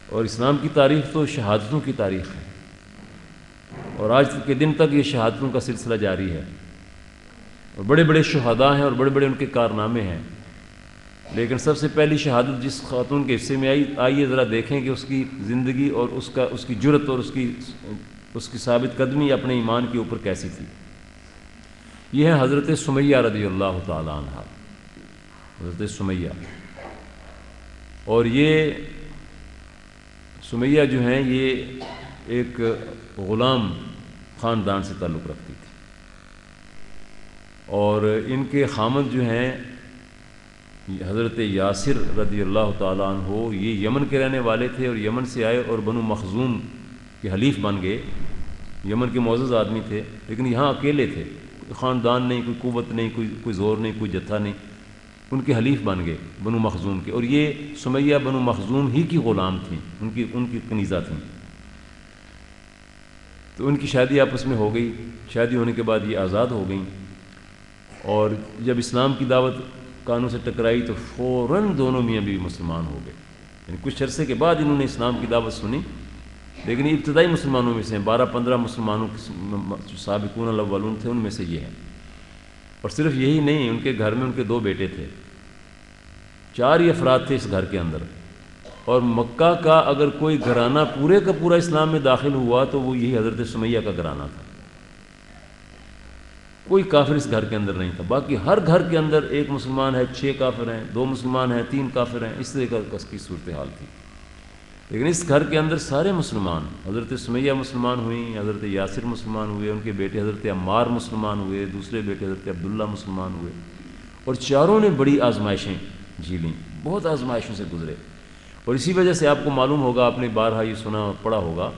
اور اسلام کی تاریخ تو شہادتوں کی تاریخ ہے، اور آج کے دن تک یہ شہادتوں کا سلسلہ جاری ہے، اور بڑے بڑے شہداء ہیں اور بڑے بڑے ان کے کارنامے ہیں۔ لیکن سب سے پہلی شہادت جس خاتون کے حصے میں آئیے ذرا دیکھیں کہ اس کی زندگی اور اس کی جرأت اور اس کی ثابت قدمی اپنے ایمان کے اوپر کیسی تھی۔ یہ ہے حضرت سمیہ رضی اللہ تعالی عنہ، حضرت سمیہ۔ اور یہ سمیہ جو ہیں یہ ایک غلام خاندان سے تعلق رکھتی تھی، اور ان کے خامد جو ہیں حضرت یاسر رضی اللہ تعالیٰ عنہ، یہ یمن کے رہنے والے تھے اور یمن سے آئے اور بنو مخزوم کے حلیف بن گئے۔ یمن کے معزز آدمی تھے، لیکن یہاں اکیلے تھے، کوئی خاندان نہیں، کوئی قوت نہیں، کوئی زور نہیں، کوئی جتھا نہیں، ان کے حلیف بن گئے بنو مخزوم کے۔ اور یہ سمیہ بنو مخزوم ہی کی غلام تھیں، ان کی کنیزہ تھیں۔ تو ان کی شادی آپس میں ہو گئی، شادی ہونے کے بعد یہ آزاد ہو گئیں، اور جب اسلام کی دعوت کانوں سے ٹکرائی تو فوراً دونوں میاں بیوی مسلمان ہو گئے۔ یعنی کچھ عرصے کے بعد انہوں نے اسلام کی دعوت سنی، لیکن یہ ابتدائی مسلمانوں میں سے ہیں، 12-15 مسلمانوں جو سابقون الاولون تھے ان میں سے یہ ہیں۔ اور صرف یہی نہیں، ان کے گھر میں ان کے 2 بیٹے تھے، 4 ہی افراد تھے اس گھر کے اندر۔ اور مکہ کا اگر کوئی گھرانہ پورے کا پورا اسلام میں داخل ہوا تو وہ یہی حضرت سمیہ کا گھرانہ تھا۔ کوئی کافر اس گھر کے اندر نہیں تھا، باقی ہر گھر کے اندر ایک مسلمان ہے، 6 کافر ہیں، 2 مسلمان ہیں، 3 کافر ہیں، اس طرح کی صورتحال تھی۔ لیکن اس گھر کے اندر سارے مسلمان، حضرت سمیہ مسلمان ہوئیں، حضرت یاسر مسلمان ہوئے، ان کے بیٹے حضرت عمار مسلمان ہوئے، دوسرے بیٹے حضرت عبداللہ مسلمان ہوئے، اور چاروں نے بڑی آزمائشیں جھیلیں، بہت آزمائشوں سے گزرے۔ اور اسی وجہ سے آپ کو معلوم ہوگا، آپ نے بارہا یہ سنا اور پڑھا ہوگا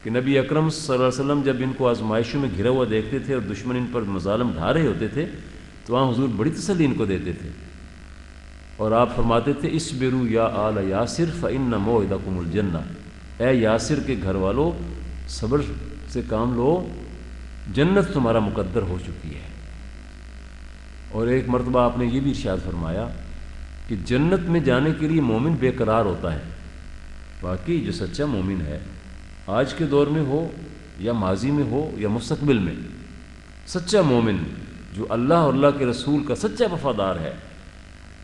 کہ نبی اکرم صلی اللہ علیہ وسلم جب ان کو آزمائشوں میں گھرا ہوا دیکھتے تھے اور دشمن ان پر مظالم ڈھا رہے ہوتے تھے تو وہاں حضور بڑی تسلی ان کو دیتے تھے، اور آپ فرماتے تھے اصبروا یا آل یاسر فإن موعدکم الجنہ، اے یاسر کے گھر والو صبر سے کام لو، جنت تمہارا مقدر ہو چکی ہے۔ اور ایک مرتبہ آپ نے یہ بھی ارشاد فرمایا کہ جنت میں جانے کے لیے مومن بے قرار ہوتا ہے۔ باقی جو سچا مومن ہے، آج کے دور میں ہو یا ماضی میں ہو یا مستقبل میں، سچا مومن جو اللہ اور اللہ کے رسول کا سچا وفادار ہے،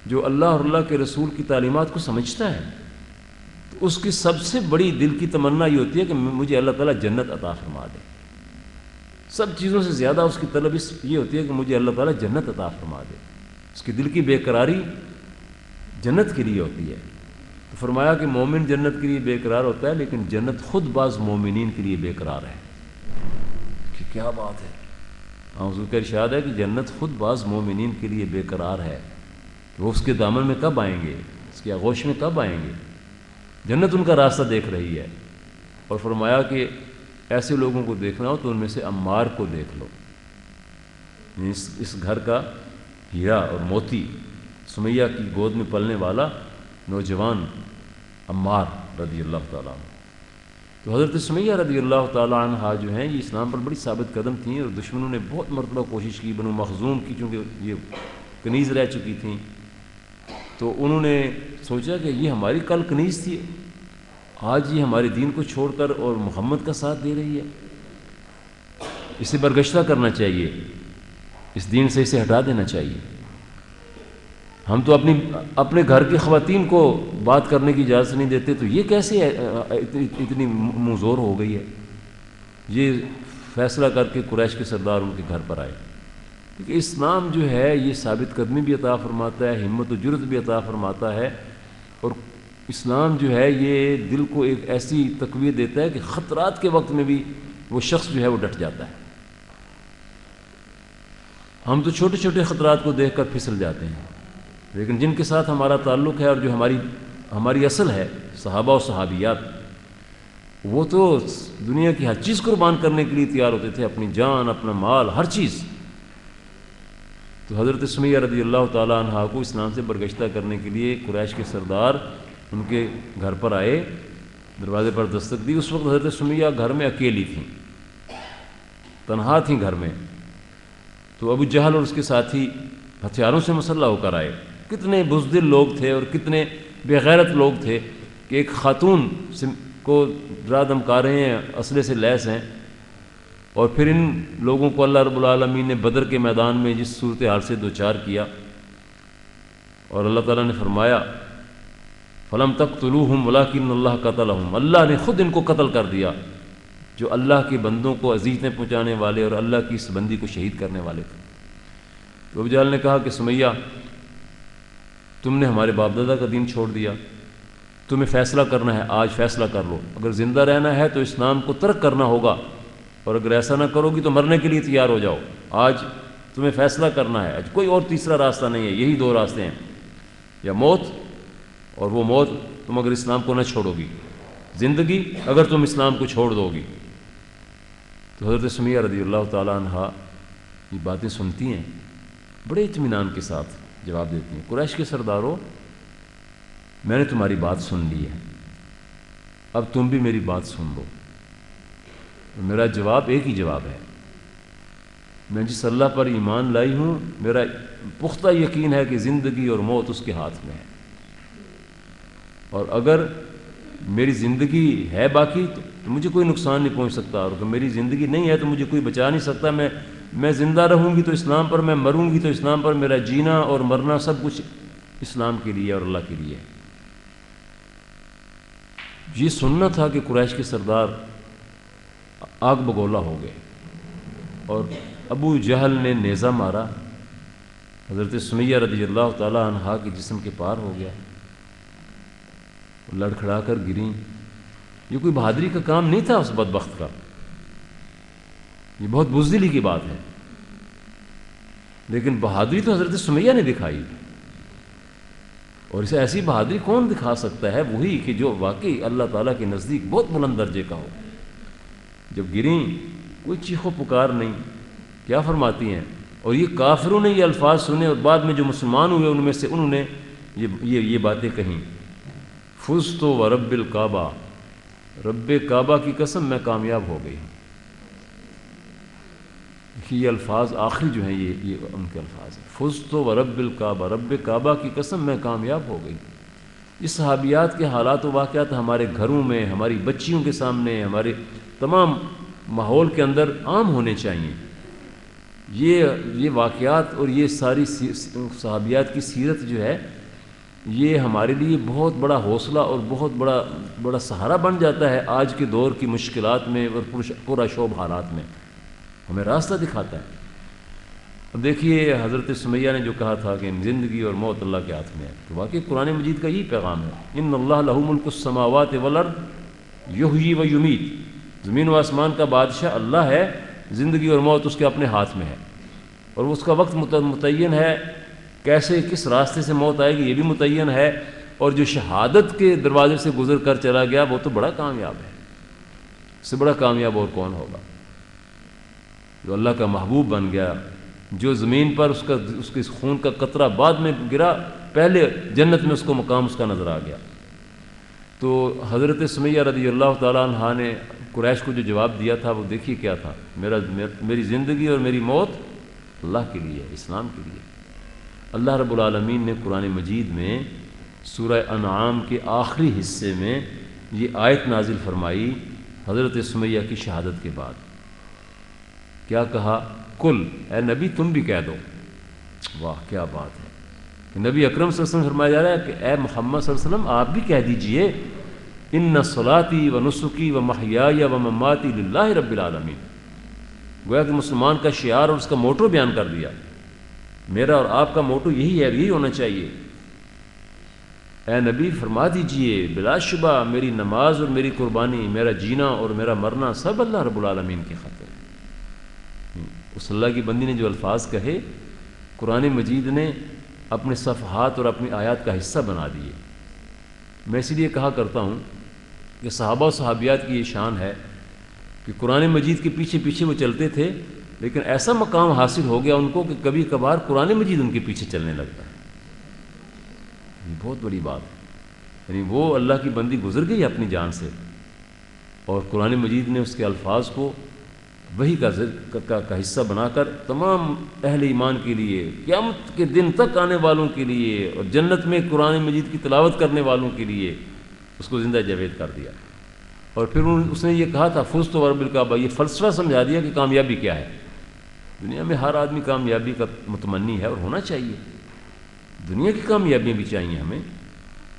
جو اللہ اور اللہ کے رسول کی تعلیمات کو سمجھتا ہے، تو اس کی سب سے بڑی دل کی تمنا یہ ہوتی ہے کہ مجھے اللہ تعالیٰ جنت عطا فرما دے۔ سب چیزوں سے زیادہ اس کی طلب یہ ہوتی ہے کہ مجھے اللہ تعالیٰ جنت عطا فرما دے۔ اس کی دل کی بے قراری جنت کے لیے ہوتی ہے۔ تو فرمایا کہ مومن جنت کے لیے بے قرار ہوتا ہے، لیکن جنت خود بعض مومنین کے لیے بے قرار ہے۔ کہ کیا بات ہے! حضور کا ارشاد ہے کہ جنت خود بعض مومنین کے لیے بے قرار ہے، کہ وہ اس کے دامن میں کب آئیں گے، اس کی آغوش میں کب آئیں گے۔ جنت ان کا راستہ دیکھ رہی ہے، اور فرمایا کہ ایسے لوگوں کو دیکھنا ہو تو ان میں سے عمار کو دیکھ لو، اس گھر کا ہیرا اور موتی، سمیہ کی گود میں پلنے والا نوجوان عمار رضی اللہ تعالیٰ عنہ۔ تو حضرت سمیہ رضی اللہ تعالیٰ عنہ جو ہیں یہ اسلام پر بڑی ثابت قدم تھیں، اور دشمنوں نے بہت مرتبہ کوشش کی، بنو مخزوم کی چونکہ یہ کنیز رہ چکی تھیں، تو انہوں نے سوچا کہ یہ ہماری کل کنیز تھی، آج یہ ہمارے دین کو چھوڑ کر اور محمد کا ساتھ دے رہی ہے، اسے برگشتہ کرنا چاہیے، اس دین سے اسے ہٹا دینا چاہیے۔ ہم تو اپنے گھر کی خواتین کو بات کرنے کی اجازت نہیں دیتے، تو یہ کیسے اتنی منہ زور ہو گئی ہے؟ یہ فیصلہ کر کے قریش کے سردار ان کے گھر پر آئے، کیونکہ اسلام جو ہے یہ ثابت قدمی بھی عطا فرماتا ہے، ہمت و جرأت بھی عطا فرماتا ہے، اور اسلام جو ہے یہ دل کو ایک ایسی تقویت دیتا ہے کہ خطرات کے وقت میں بھی وہ شخص جو ہے وہ ڈٹ جاتا ہے۔ ہم تو چھوٹے چھوٹے خطرات کو دیکھ کر پھسل جاتے ہیں، لیکن جن کے ساتھ ہمارا تعلق ہے اور جو ہماری اصل ہے، صحابہ و صحابیات، وہ تو دنیا کی ہر چیز قربان کرنے کے لیے تیار ہوتے تھے، اپنی جان، اپنا مال، ہر چیز۔ تو حضرت سمیہ رضی اللہ تعالیٰ عنہ کو اسلام سے برگشتہ کرنے کے لیے قریش کے سردار ان کے گھر پر آئے، دروازے پر دستک دی۔ اس وقت حضرت سمیہ گھر میں اکیلی تھیں، تنہا تھیں گھر میں۔ تو ابو جہل اور اس کے ساتھی ہتھیاروں سے مسلح ہو کر آئے۔ کتنے بزدل لوگ تھے اور کتنے بے غیرت لوگ تھے کہ ایک خاتون کو ڈرا دھمکا رہے ہیں، اسلحے سے لیس ہیں، اور پھر ان لوگوں کو اللہ رب العالمین نے بدر کے میدان میں جس صورتحال سے دوچار کیا، اور اللہ تعالیٰ نے فرمایا فَلَمْ تَقْتُلُوهُمْ وَلَٰكِنَّ اللَّهَ قَتَلَهُمْ، اللہ نے خود ان کو قتل کر دیا، جو اللہ کے بندوں کو اذیتیں پہنچانے والے اور اللہ کی اس بندی کو شہید کرنے والے تھے۔ تو ابو جہل نے کہا کہ سمیہ، تم نے ہمارے باپ دادا کا دین چھوڑ دیا، تمہیں فیصلہ کرنا ہے، آج فیصلہ کر لو، اگر زندہ رہنا ہے تو اسلام کو ترک کرنا ہوگا، اور اگر ایسا نہ کرو گی تو مرنے کے لیے تیار ہو جاؤ، آج تمہیں فیصلہ کرنا ہے، آج کوئی اور تیسرا راستہ نہیں ہے، یہی دو راستے ہیں، یا موت، اور وہ موت تم اگر اسلام کو نہ چھوڑو گی، زندگی اگر تم اسلام کو چھوڑ دو گی۔ تو حضرت سمیہ رضی اللہ تعالیٰ عنہ یہ باتیں سنتی ہیں، بڑے اطمینان کے ساتھ جواب دیتی ہیں، قریش کے سرداروں، میں نے تمہاری بات سن لی ہے، اب تم بھی میری بات سن لو۔ میرا جواب ایک ہی جواب ہے، میں جس اللہ پر ایمان لائی ہوں، میرا پختہ یقین ہے کہ زندگی اور موت اس کے ہاتھ میں ہے، اور اگر میری زندگی ہے باقی تو مجھے کوئی نقصان نہیں پہنچ سکتا، اور اگر میری زندگی نہیں ہے تو مجھے کوئی بچا نہیں سکتا، میں زندہ رہوں گی تو اسلام پر، میں مروں گی تو اسلام پر، میرا جینا اور مرنا سب کچھ اسلام کے لیے اور اللہ کے لیے۔ یہ سننا تھا کہ قریش کے سردار آگ بگولا ہو گئے، اور ابو جہل نے نیزہ مارا، حضرت سمیہ رضی اللہ تعالیٰ عنہا کے جسم کے پار ہو گیا، لڑکھڑا کر گریں۔ یہ کوئی بہادری کا کام نہیں تھا اس بدبخت کا، یہ بہت بزدلی کی بات ہے، لیکن بہادری تو حضرت سمیہ نے دکھائی، اور اسے ایسی بہادری کون دکھا سکتا ہے؟ وہی کہ جو واقعی اللہ تعالیٰ کے نزدیک بہت بلند درجے کا ہو۔ جب گریں کوئی چیخ و پکار نہیں، کیا فرماتی ہیں؟ اور یہ کافروں نے یہ الفاظ سنے، اور بعد میں جو مسلمان ہوئے ان میں سے انہوں نے یہ باتیں کہیں، فزت ورب الکعبہ، رب کعبہ کی قسم میں کامیاب ہو گئی ہوں۔ یہ الفاظ آخری جو ہیں یہ ان کے الفاظ ہیں، فزت ورب الکعبہ، رب کعبہ کی قسم میں کامیاب ہو گئی۔ یہ صحابیات کے حالات و واقعات ہمارے گھروں میں، ہماری بچیوں کے سامنے، ہمارے تمام ماحول کے اندر عام ہونے چاہیے۔ یہ واقعات اور یہ ساری صحابیات کی سیرت جو ہے، یہ ہمارے لیے بہت بڑا حوصلہ اور بہت بڑا سہارا بن جاتا ہے آج کے دور کی مشکلات میں اور پورا شوب حالات میں، ہمیں راستہ دکھاتا ہے۔ اب دیکھیے حضرت سمیہ نے جو کہا تھا کہ زندگی اور موت اللہ کے ہاتھ میں ہے، تو واقعی قرآن مجید کا یہی پیغام ہے، ان اللہ لہ ملک السماوات والارض یحیی و یمیت، زمین و آسمان کا بادشاہ اللہ ہے، زندگی اور موت اس کے اپنے ہاتھ میں ہے، اور اس کا وقت متعین ہے، کیسے کس راستے سے موت آئے گی یہ بھی متعین ہے، اور جو شہادت کے دروازے سے گزر کر چلا گیا وہ تو بڑا کامیاب ہے، اس سے بڑا کامیاب اور کون ہوگا؟ جو اللہ کا محبوب بن گیا، جو زمین پر اس کے خون کا قطرہ بعد میں گرا، پہلے جنت میں اس کو مقام اس کا نظر آ گیا۔ تو حضرت سمیہ رضی اللہ تعالیٰ عنہ نے قریش کو جو جواب دیا تھا وہ دیکھیے کیا تھا، میری زندگی اور میری موت اللہ کے لیے، اسلام کے لیے۔ اللہ رب العالمین نے قرآن مجید میں سورہ انعام کے آخری حصے میں یہ آیت نازل فرمائی حضرت سمیہ کی شہادت کے بعد۔ کیا کہا؟ کل، اے نبی تم بھی کہہ دو۔ واہ کیا بات ہے کہ نبی اکرم صلی اللہ علیہ وسلم فرمایا جا رہا ہے کہ اے محمد صلی اللہ علیہ وسلم آپ بھی کہہ دیجئے، ان صلاتی و نسکی و محیای و مماتی للہ رب العالمین۔ گویا کہ مسلمان کا شعار اور اس کا موٹو بیان کر دیا، میرا اور آپ کا موٹو یہی ہے، یہی ہونا چاہیے۔ اے نبی فرما دیجئے بلا شبہ میری نماز اور میری قربانی، میرا جینا اور میرا مرنا سب اللہ رب العالمین کی خاطر ہے۔ اس اللہ کی بندی نے جو الفاظ کہے، قرآن مجید نے اپنے صفحات اور اپنی آیات کا حصہ بنا دیے۔ میں اسی لیے کہا کرتا ہوں کہ صحابہ و صحابیات کی یہ شان ہے کہ قرآن مجید کے پیچھے پیچھے وہ چلتے تھے، لیکن ایسا مقام حاصل ہو گیا ان کو کہ کبھی کبھار قرآن مجید ان کے پیچھے چلنے لگتا ہے۔ یہ بہت بڑی بات ہے، یعنی وہ اللہ کی بندی گزر گئی اپنی جان سے، اور قرآن مجید نے اس کے الفاظ کو وحی کا حصہ بنا کر تمام اہل ایمان کے لیے، قیامت کے دن تک آنے والوں کے لیے، اور جنت میں قرآن مجید کی تلاوت کرنے والوں کے لیے اس کو زندہ جاوید کر دیا. اور پھر اس نے یہ کہا تھا فزت ورب الکعبہ، یہ فلسفہ سمجھا دیا کہ کامیابی کیا ہے. دنیا میں ہر آدمی کامیابی کا متمنی ہے اور ہونا چاہیے. دنیا کی کامیابیاں بھی چاہیے ہمیں.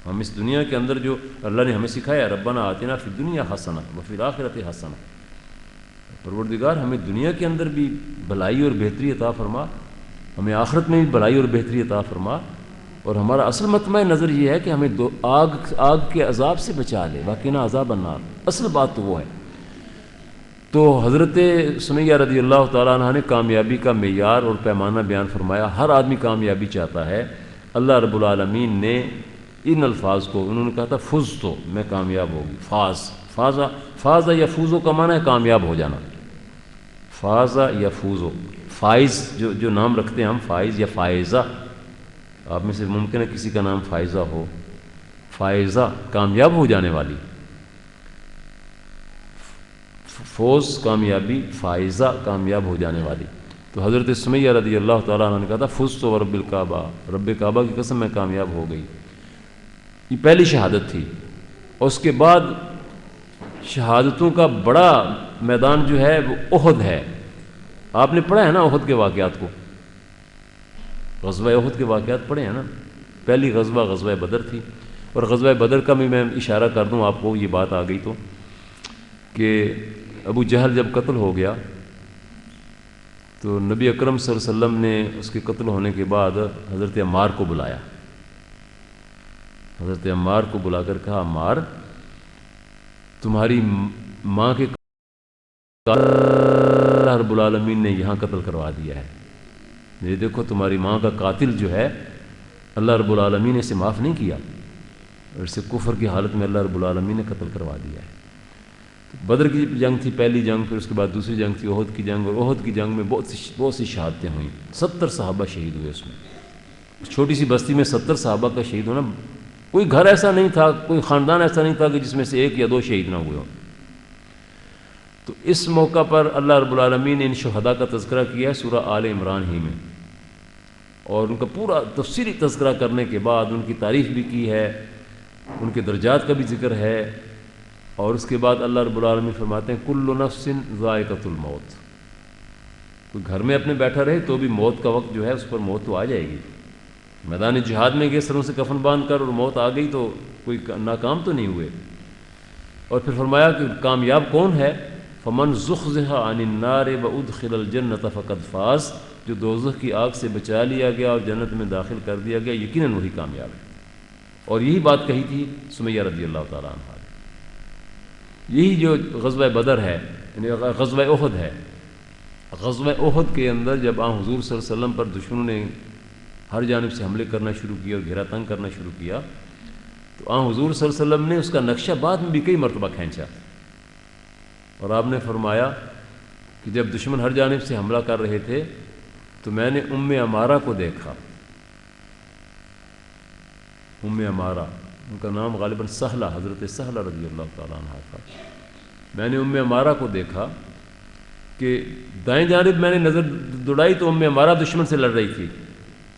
ہم اس دنیا کے اندر جو اللہ نے ہمیں سکھایا ربنا آتنا فی الدنیا حسنہ وفی الآخرۃ حسنہ، پروردگار ہمیں دنیا کے اندر بھی بھلائی اور بہتری عطا فرما، ہمیں آخرت میں بھی بھلائی اور بہتری عطا فرما. اور ہمارا اصل مطمع نظر یہ ہے کہ ہمیں آگ کے عذاب سے بچا لے، وقنا عذاب النار. اصل بات تو وہ ہے. تو حضرت سمیہ رضی اللہ تعالیٰ عنہ نے کامیابی کا معیار اور پیمانہ بیان فرمایا. ہر آدمی کامیابی چاہتا ہے. اللہ رب العالمین نے ان الفاظ کو، انہوں نے کہا تھا فز تو میں کامیاب ہوگی. فاز یفوزو کا معنی ہے کامیاب ہو جانا. فاز یفوزو، فائز جو نام رکھتے ہیں ہم، فائز یا فائزہ، آپ میں سے ممکن ہے کسی کا نام فائزہ ہو. فائزہ کامیاب ہو جانے والی، فوز کامیابی، فائزہ کامیاب ہو جانے والی. تو حضرت سمیہ رضی اللہ تعالیٰ عنہ نے کہا تھا فزت ورب الکعبہ، رب کعبہ کی قسم میں کامیاب ہو گئی. یہ پہلی شہادت تھی. اور اس کے بعد شہادتوں کا بڑا میدان جو ہے وہ احد ہے. آپ نے پڑھا ہے نا احد کے واقعات کو، غزوہ احد کے واقعات پڑھے ہیں نا. پہلی غزوہ بدر تھی. اور غزوہ بدر کا بھی میں اشارہ کر دوں آپ کو، یہ بات آ گئی تو، کہ ابو جہل جب قتل ہو گیا تو نبی اکرم صلی اللہ علیہ وسلم نے اس کے قتل ہونے کے بعد حضرت عمار کو بلایا. حضرت عمار کو بلا کر کہا عمار، تمہاری ماں کے اللہ رب العالمین نے یہاں قتل کروا دیا ہے. یہ دیکھو تمہاری ماں کا قاتل جو ہے اللہ رب العالمین نے اسے معاف نہیں کیا، اور اسے کفر کی حالت میں اللہ رب العالمین نے قتل کروا دیا ہے. بدر کی جنگ تھی پہلی جنگ، پھر اس کے بعد دوسری جنگ تھی احد کی جنگ. اور احد کی جنگ میں بہت سی شہادتیں ہوئیں. 70 صحابہ شہید ہوئے. اس میں چھوٹی سی بستی میں 70 صحابہ کا شہید ہونا، کوئی گھر ایسا نہیں تھا، کوئی خاندان ایسا نہیں تھا کہ جس میں سے ایک یا دو شہید نہ ہوئے ہوں. تو اس موقع پر اللہ رب العالمین نے ان شہداء کا تذکرہ کیا ہے سورہ آل عمران ہی میں، اور ان کا پورا تفصیلی تذکرہ کرنے کے بعد ان کی تعریف بھی کی ہے، ان کے درجات کا بھی ذکر ہے. اور اس کے بعد اللہ رب العالمین فرماتے ہیں کل نفس ذائقۃ الموت. کوئی گھر میں اپنے بیٹھا رہے تو بھی موت کا وقت جو ہے اس پر موت تو آ جائے گی. میدان جہاد میں گئے سروں سے کفن باندھ کر اور موت آ گئی تو کوئی ناکام تو نہیں ہوئے. اور پھر فرمایا کہ کامیاب کون ہے؟ فمن زحزح عن النار وادخل الجنۃ فقد فاز. جو دوزخ کی آگ سے بچا لیا گیا اور جنت میں داخل کر دیا گیا، یقیناً وہی کامیاب ہے. اور یہی بات کہی تھی سمیہ رضی اللہ تعالیٰ عنہ. یہی جو غزوہ بدر ہے، یعنی غزوہ احد ہے. غزوہ احد کے اندر جب حضور صلی اللہ علیہ وسلم پر دشمنوں نے ہر جانب سے حملے کرنا شروع کیا اور گھیرا تنگ کرنا شروع کیا، تو حضور صلی اللہ علیہ وسلم نے اس کا نقشہ بعد میں بھی کئی مرتبہ کھینچا. اور آپ نے فرمایا کہ جب دشمن ہر جانب سے حملہ کر رہے تھے تو میں نے ام عمارہ کو دیکھا. ام عمارہ، ان کا نام غالباً سہلہ، حضرت سہلہ رضی اللہ تعالیٰ عنہ تھا. میں نے ام عمارہ کو دیکھا کہ دائیں جانب میں نے نظر دوڑائی تو ام عمارہ دشمن سے لڑ رہی تھی،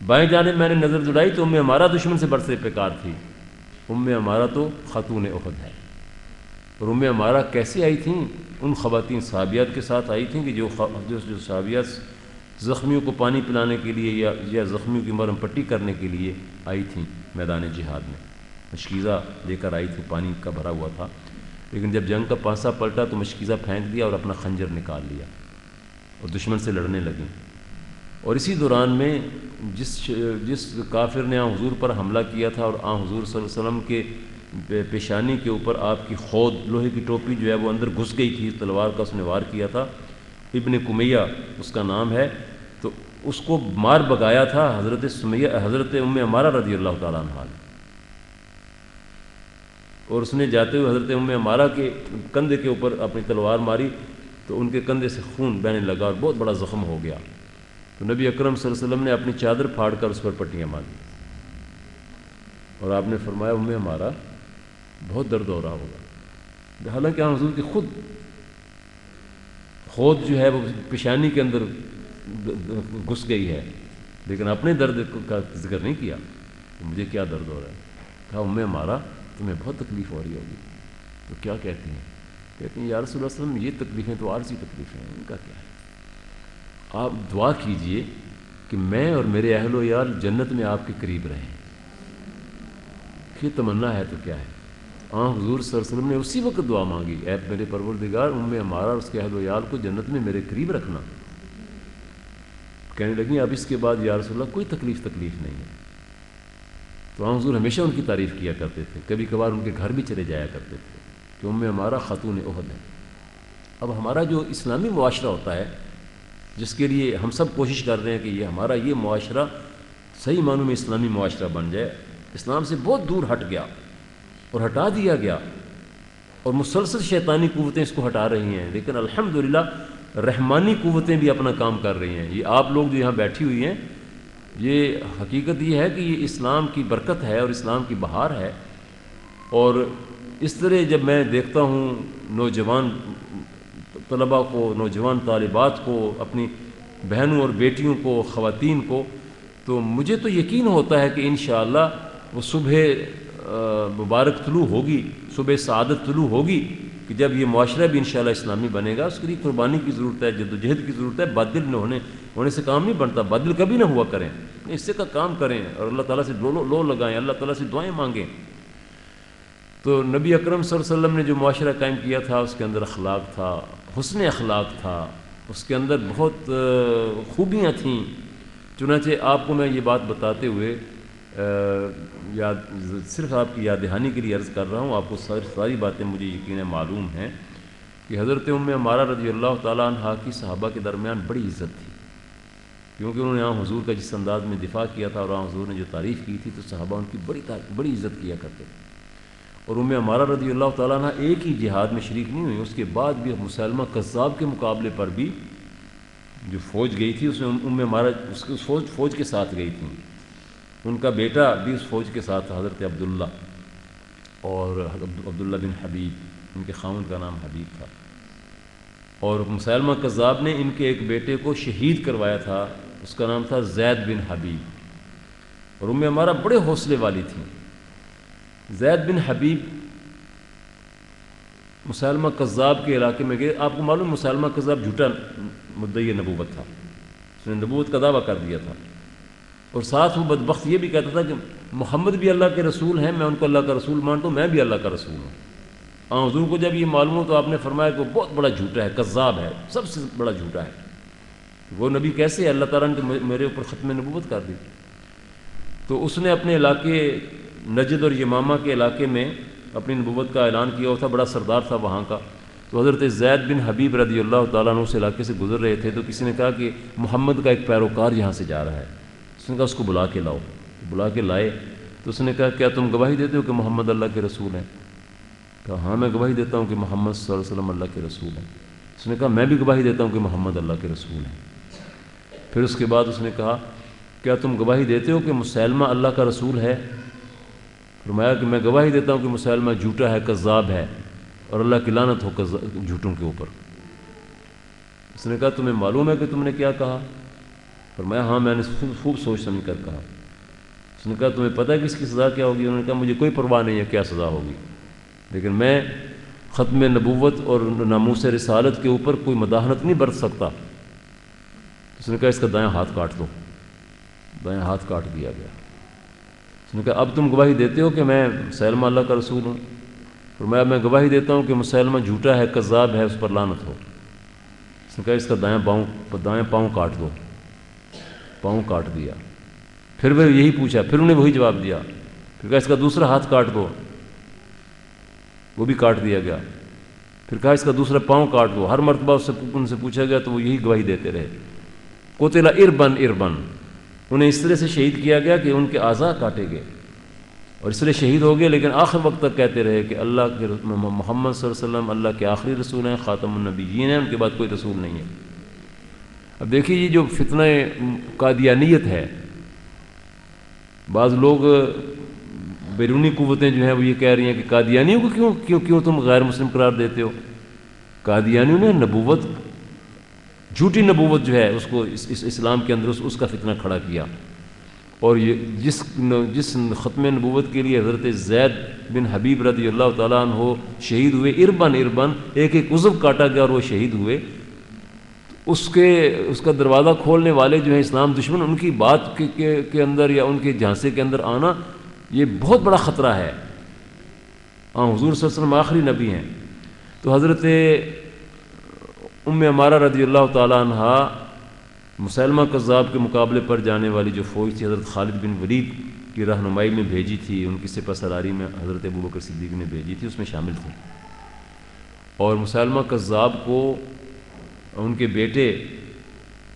بائیں جانب میں نے نظر دوڑائی تو ام عمارہ دشمن سے برسر پیکار تھی. ام عمارہ تو خاتون احد ہے. اور ام عمارہ کیسے آئی تھیں؟ ان خواتین صحابیات کے ساتھ آئی تھیں کہ جو صحابیات زخمیوں کو پانی پلانے کے لیے یا زخمیوں کی مرہم پٹی کرنے کے لیے آئی تھیں میدان جہاد میں. مشکیزہ لے کر آئی تھی، پانی کا بھرا ہوا تھا. لیکن جب جنگ کا پانسا پلٹا تو مشکیزہ پھینک دیا اور اپنا خنجر نکال لیا اور دشمن سے لڑنے لگیں. اور اسی دوران میں جس کافر نے حضور پر حملہ کیا تھا اور حضور صلی اللہ علیہ وسلم کے پیشانی کے اوپر آپ کی خود لوہے کی ٹوپی جو ہے وہ اندر گھس گئی تھی، تلوار کا اس نے وار کیا تھا، ابن کمیہ اس کا نام ہے. تو اس کو مار بگایا تھا حضرت ام عمارہ رضی اللہ تعالیٰ عنہ نے. اور اس نے جاتے ہوئے حضرت ام عمارہ کے کندھے کے اوپر اپنی تلوار ماری تو ان کے کندھے سے خون بہنے لگا اور بہت بڑا زخم ہو گیا. تو نبی اکرم صلی اللہ علیہ وسلم نے اپنی چادر پھاڑ کر اس پر پٹیاں باندھی اور آپ نے فرمایا ام عمارہ بہت درد ہو رہا ہوگا. حالانکہ حضور کی خود جو ہے وہ پیشانی کے اندر گھس گئی ہے، لیکن اپنے درد کا ذکر نہیں کیا کہ مجھے کیا درد ہو رہا ہے. کہا ام عمارہ تمہیں بہت تکلیف ہو رہی ہوگی. تو کیا کہتی ہیں؟ کہتی ہیں یا رسول اللہ صلی اللہ علیہ وسلم یہ تکلیفیں تو عارضی تکلیفیں ہیں. ان کا کیا ہے؟ آپ دعا کیجئے کہ میں اور میرے اہل و عیال جنت میں آپ کے قریب رہیں. یہ تمنا ہے تو کیا ہے. حضور صلی اللہ علیہ وسلم نے اسی وقت دعا مانگی, اے میرے پروردگار ہمارا اور اس کے اہل و عیال کو جنت میں میرے قریب رکھنا. کہنے لگیں اب اس کے بعد یا رسول اللہ کوئی تکلیف نہیں ہے. تو حضور ہمیشہ ان کی تعریف کیا کرتے تھے, کبھی کبھار ان کے گھر بھی چلے جایا کرتے تھے کہ ہمارا خاتون احد ہے. اب ہمارا جو اسلامی معاشرہ ہوتا ہے جس کے لیے ہم سب کوشش کر رہے ہیں کہ ہمارا یہ معاشرہ صحیح معنوں میں اسلامی معاشرہ بن جائے, اسلام سے بہت دور ہٹ گیا اور ہٹا دیا گیا, اور مسلسل شیطانی قوتیں اس کو ہٹا رہی ہیں. لیکن الحمدللہ رحمانی قوتیں بھی اپنا کام کر رہی ہیں. یہ آپ لوگ جو یہاں بیٹھی ہوئی ہیں, یہ حقیقت یہ ہے کہ یہ اسلام کی برکت ہے اور اسلام کی بہار ہے. اور اس طرح جب میں دیکھتا ہوں نوجوان طلباء کو, نوجوان طالبات کو, اپنی بہنوں اور بیٹیوں کو, خواتین کو, تو مجھے تو یقین ہوتا ہے کہ انشاءاللہ وہ صبح مبارک طلوع ہوگی, صبح سعادت طلوع ہوگی کہ جب یہ معاشرہ بھی انشاءاللہ اسلامی بنے گا. اس کے لیے قربانی کی ضرورت ہے, جد و جہد کی ضرورت ہے. بادل نہ ہونے سے کام نہیں بنتا. بادل کبھی نہ ہوا کریں, اس سے کا کام کریں اور اللہ تعالیٰ سے لو لگائیں, اللہ تعالیٰ سے دعائیں مانگیں. تو نبی اکرم صلی اللہ علیہ وسلم نے جو معاشرہ قائم کیا تھا اس کے اندر اخلاق تھا, حسن اخلاق تھا, اس کے اندر بہت خوبیاں تھیں. چنانچہ آپ کو میں یہ بات بتاتے ہوئے صرف آپ کی یاد دہانی کے لیے عرض کر رہا ہوں. آپ کو ساری باتیں مجھے یقین معلوم ہیں کہ حضرت ام عمارہ رضی اللہ تعالیٰ عنہا کی صحابہ کے درمیان بڑی عزت تھی, کیونکہ انہوں نے یہاں حضور کا جس انداز میں دفاع کیا تھا اور یہاں حضور نے جو تعریف کی تھی تو صحابہ ان کی بڑی عزت کیا کرتے تھے. اور ام عمارہ رضی اللہ تعالیٰ عنہ ایک ہی جہاد میں شریک نہیں ہوئی, اس کے بعد بھی مسلمہ کذاب کے مقابلے پر بھی جو فوج گئی تھی اس میں ام عمارہ اس فوج کے ساتھ گئی تھیں. ان کا بیٹا بھی اس فوج کے ساتھ تھا, حضرت عبداللہ, اور عبداللہ بن حبیب, ان کے خاوند کا نام حبیب تھا. اور مسلمہ کذاب نے ان کے ایک بیٹے کو شہید کروایا تھا, اس کا نام تھا زید بن حبیب. اور ام عمارہ بڑے حوصلے والی تھیں. زید بن حبیب مسلمہ کذاب کے علاقے میں گئے. آپ کو معلوم مسلمہ کذاب جھوٹا مدعی نبوت تھا, اس نے نبوت کا دعویٰ کر دیا تھا, اور ساتھ وہ بدبخت یہ بھی کہتا تھا کہ محمد بھی اللہ کے رسول ہیں, میں ان کو اللہ کا رسول مانتا ہوں, میں بھی اللہ کا رسول ہوں. حضور کو جب یہ معلوم ہو تو آپ نے فرمایا کہ وہ بہت بڑا جھوٹا ہے, کذاب ہے, سب سے بڑا جھوٹا ہے. وہ نبی کیسے ہے؟ اللہ تعالیٰ نے میرے اوپر ختم نبوت کر دی. تو اس نے اپنے علاقے نجد اور یمامہ کے علاقے میں اپنی نبوت کا اعلان کیا. وہ تھا بڑا سردار تھا وہاں کا. تو حضرت زید بن حبیب رضی اللہ تعالیٰ عنہ اس علاقے سے گزر رہے تھے, تو کسی نے کہا کہ محمد کا ایک پیروکار یہاں سے جا رہا ہے. اس نے کہا اس کو بلا کے لاؤ. بلا کے لائے تو اس نے کہا کیا تم گواہی دیتے ہو کہ محمد اللہ کے رسول ہیں؟ کہا ہاں میں گواہی دیتا ہوں کہ محمد صلی اللہ علیہ وسلم اللہ کے رسول ہیں. اس نے کہا میں بھی گواہی دیتا ہوں کہ محمد اللہ کے رسول ہیں. پھر اس کے بعد اس نے کہا کیا تم گواہی دیتے ہو کہ مسلمہ اللہ کا رسول ہے؟ فرمایا کہ میں گواہی دیتا ہوں کہ مسلمہ جھوٹا ہے, کذاب ہے, اور اللہ کی لعنت ہو جھوٹوں کے اوپر. اس نے کہا تمہیں معلوم ہے کہ تم نے کیا کہا؟ فرمایا ہاں میں نے خوب سوچ سمجھ کر کہا. اس نے کہا تمہیں پتہ ہے کہ اس کی سزا کیا ہوگی؟ انہوں نے کہا مجھے کوئی پرواہ نہیں ہے کیا سزا ہوگی, لیکن میں ختم نبوت اور ناموس رسالت کے اوپر کوئی مداحنت نہیں برت سکتا. اس نے کہا اس کا دایاں ہاتھ کاٹ دو. دایاں ہاتھ کاٹ دیا گیا. اس نے کہا اب تم گواہی دیتے ہو کہ میں مسلمہ اللہ کا رسول ہوں؟ فرمایا میں گواہی دیتا ہوں کہ مسلمہ جھوٹا ہے, کذاب ہے, اس پر لعنت ہو. اس نے کہا اس کا دایاں پاؤں کاٹ دو. پاؤں کاٹ دیا. پھر وہ یہی پوچھا, پھر انہیں وہی جواب دیا. پھر کہا اس کا دوسرا ہاتھ کاٹ دو, وہ بھی کاٹ دیا گیا. پھر کہا اس کا دوسرا پاؤں کاٹ دو. ہر مرتبہ ان سے پوچھا گیا تو وہ یہی گواہی دیتے رہے. قتل اربن, انہیں اس طرح سے شہید کیا گیا کہ ان کے اعضاء کاٹے گئے اور اس طرح شہید ہو گئے, لیکن آخر وقت تک کہتے رہے کہ اللہ کے محمد صلی اللہ علیہ وسلم اللہ کے آخری رسول ہیں, خاتم النبیین ہیں, ان کے بعد کوئی رسول نہیں ہے. اب دیکھیے یہ جو فتنہ قادیانیت ہے, بعض لوگ بیرونی قوتیں جو ہیں وہ یہ کہہ رہی ہیں کہ قادیانیوں کو کیوں تم غیر مسلم قرار دیتے ہو. قادیانیوں نے نبوت, جھوٹی نبوت جو ہے اس کو اس اسلام کے اندر اس کا فتنہ کھڑا کیا. اور یہ جس ختم نبوت کے لیے حضرت زید بن حبیب رضی اللہ تعالیٰ عنہ شہید ہوئے، اربن اربن ایک ایک عضو کاٹا گیا اور وہ شہید ہوئے، اس کا دروازہ کھولنے والے جو ہیں اسلام دشمن، ان کی بات کے اندر یا ان کے جھانسے کے اندر آنا یہ بہت بڑا خطرہ ہے۔ حضور صلی اللہ علیہ وسلم آخری نبی ہیں۔ تو حضرت ام عمارہ رضی اللہ تعالیٰ عنہ مسیلمہ کذاب کے مقابلے پر جانے والی جو فوج تھی حضرت خالد بن ولید کی رہنمائی میں بھیجی تھی، ان کی سپہ سالاری میں حضرت ابوبکر صدیق نے بھیجی تھی، اس میں شامل تھے۔ اور مسیلمہ کذاب کو ان کے بیٹے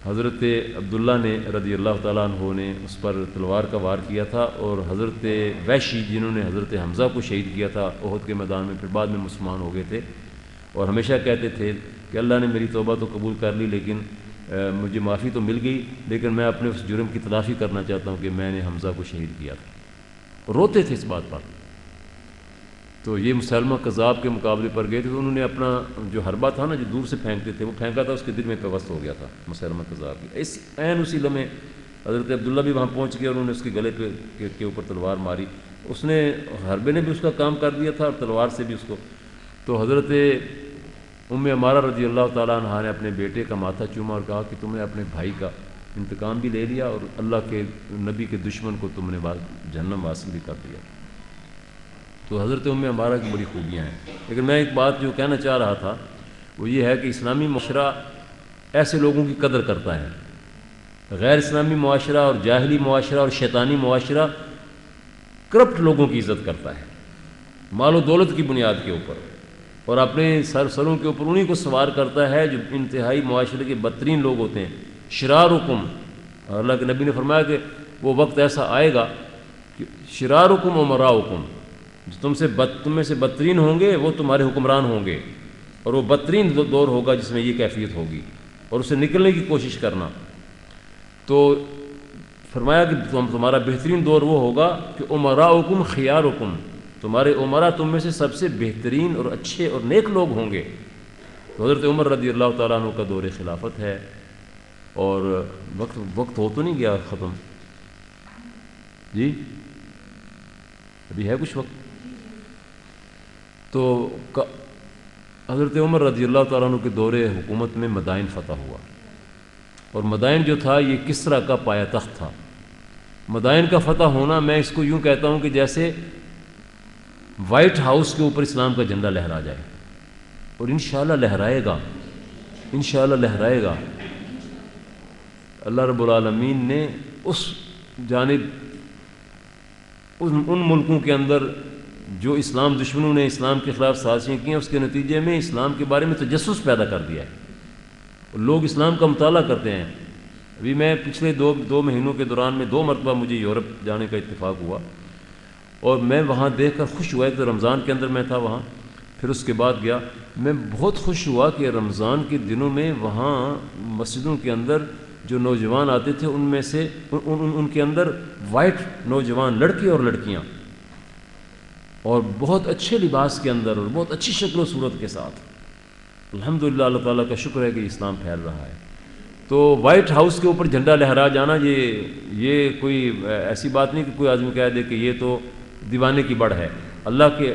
حضرت عبداللہ نے رضی اللہ تعالیٰ عنہ نے اس پر تلوار کا وار کیا تھا، اور حضرت وحشی جنہوں نے حضرت حمزہ کو شہید کیا تھا احد کے میدان میں، پھر بعد میں مسلمان ہو گئے تھے اور ہمیشہ کہتے تھے کہ اللہ نے میری توبہ تو قبول کر لی، لیکن مجھے معافی تو مل گئی، لیکن میں اپنے اس جرم کی تلافی کرنا چاہتا ہوں کہ میں نے حمزہ کو شہید کیا تھا، روتے تھے اس بات پر۔ تو یہ مسیلمہ کذاب کے مقابلے پر گئے تھے، تو انہوں نے اپنا جو حربہ تھا نا جو دور سے پھینکتے تھے وہ پھینکا تھا، اس کے دل میں پیوست ہو گیا تھا مسیلمہ کذاب کی۔ اسی لمحے حضرت عبداللہ بھی وہاں پہنچ گیا اور انہوں نے اس کے گلے کے اوپر تلوار ماری، اس نے حربے نے بھی اس کا کام کر دیا تھا اور تلوار سے بھی اس کو۔ تو حضرت ام عمارہ رضی اللہ تعالیٰ عنہ نے اپنے بیٹے کا ماتھا چوما اور کہا کہ تم نے اپنے بھائی کا انتقام بھی لے لیا اور اللہ کے نبی کے دشمن کو تم نے جہنم واصل بھی کر دیا۔ تو حضرت ام عمارہ کی بڑی خوبیاں ہیں، لیکن میں ایک بات جو کہنا چاہ رہا تھا وہ یہ ہے کہ اسلامی معاشرہ ایسے لوگوں کی قدر کرتا ہے۔ غیر اسلامی معاشرہ اور جاہلی معاشرہ اور شیطانی معاشرہ کرپٹ لوگوں کی عزت کرتا ہے، مال و دولت کی بنیاد کے اوپر، اور اپنے سروں کے اوپر انہی کو سوار کرتا ہے جو انتہائی معاشرے کے بدترین لوگ ہوتے ہیں۔ شرارکم، اللہ کے نبی نے فرمایا کہ وہ وقت ایسا آئے گا کہ شرارکم امراؤکم، جو تم میں سے بدترین ہوں گے وہ تمہارے حکمران ہوں گے، اور وہ بدترین دور ہوگا جس میں یہ کیفیت ہوگی، اور اسے نکلنے کی کوشش کرنا۔ تو فرمایا کہ تمہارا بہترین دور وہ ہوگا کہ امراؤکم خیارکم، تمہارے عمرہ تم میں سے سب سے بہترین اور اچھے اور نیک لوگ ہوں گے۔ تو حضرت عمر رضی اللہ تعالیٰ عنہ کا دور خلافت ہے، اور وقت ہو تو نہیں گیا ختم؟ جی ابھی ہے کچھ وقت؟ تو حضرت عمر رضی اللہ تعالیٰ عنہ کے دور حکومت میں مدائن فتح ہوا، اور مدائن جو تھا یہ کسریٰ کا پایہ تخت تھا۔ مدائن کا فتح ہونا، میں اس کو یوں کہتا ہوں کہ جیسے وائٹ ہاؤس کے اوپر اسلام کا جھنڈا لہرا جائے، اور انشاءاللہ لہرائے گا، انشاءاللہ لہرائے گا۔ اللہ رب العالمین نے اس جانب ان ملکوں کے اندر جو اسلام دشمنوں نے اسلام کے خلاف سازشیں کی ہیں، اس کے نتیجے میں اسلام کے بارے میں تجسس پیدا کر دیا ہے، لوگ اسلام کا مطالعہ کرتے ہیں۔ ابھی میں پچھلے دو مہینوں کے دوران میں 2 مرتبہ مجھے یورپ جانے کا اتفاق ہوا، اور میں وہاں دیکھ کر خوش ہوا کہ رمضان کے اندر میں تھا وہاں، پھر اس کے بعد گیا، میں بہت خوش ہوا کہ رمضان کے دنوں میں وہاں مسجدوں کے اندر جو نوجوان آتے تھے ان میں سے ان کے اندر وائٹ نوجوان لڑکے اور لڑکیاں، اور بہت اچھے لباس کے اندر اور بہت اچھی شکل و صورت کے ساتھ۔ الحمدللہ، اللہ تعالیٰ کا شکر ہے کہ اسلام پھیل رہا ہے۔ تو وائٹ ہاؤس کے اوپر جھنڈا لہرا جانا یہ کوئی ایسی بات نہیں کہ کوئی آدمی کہہ دے کہ یہ تو دیوانے کی بڑھ ہے۔ اللہ کے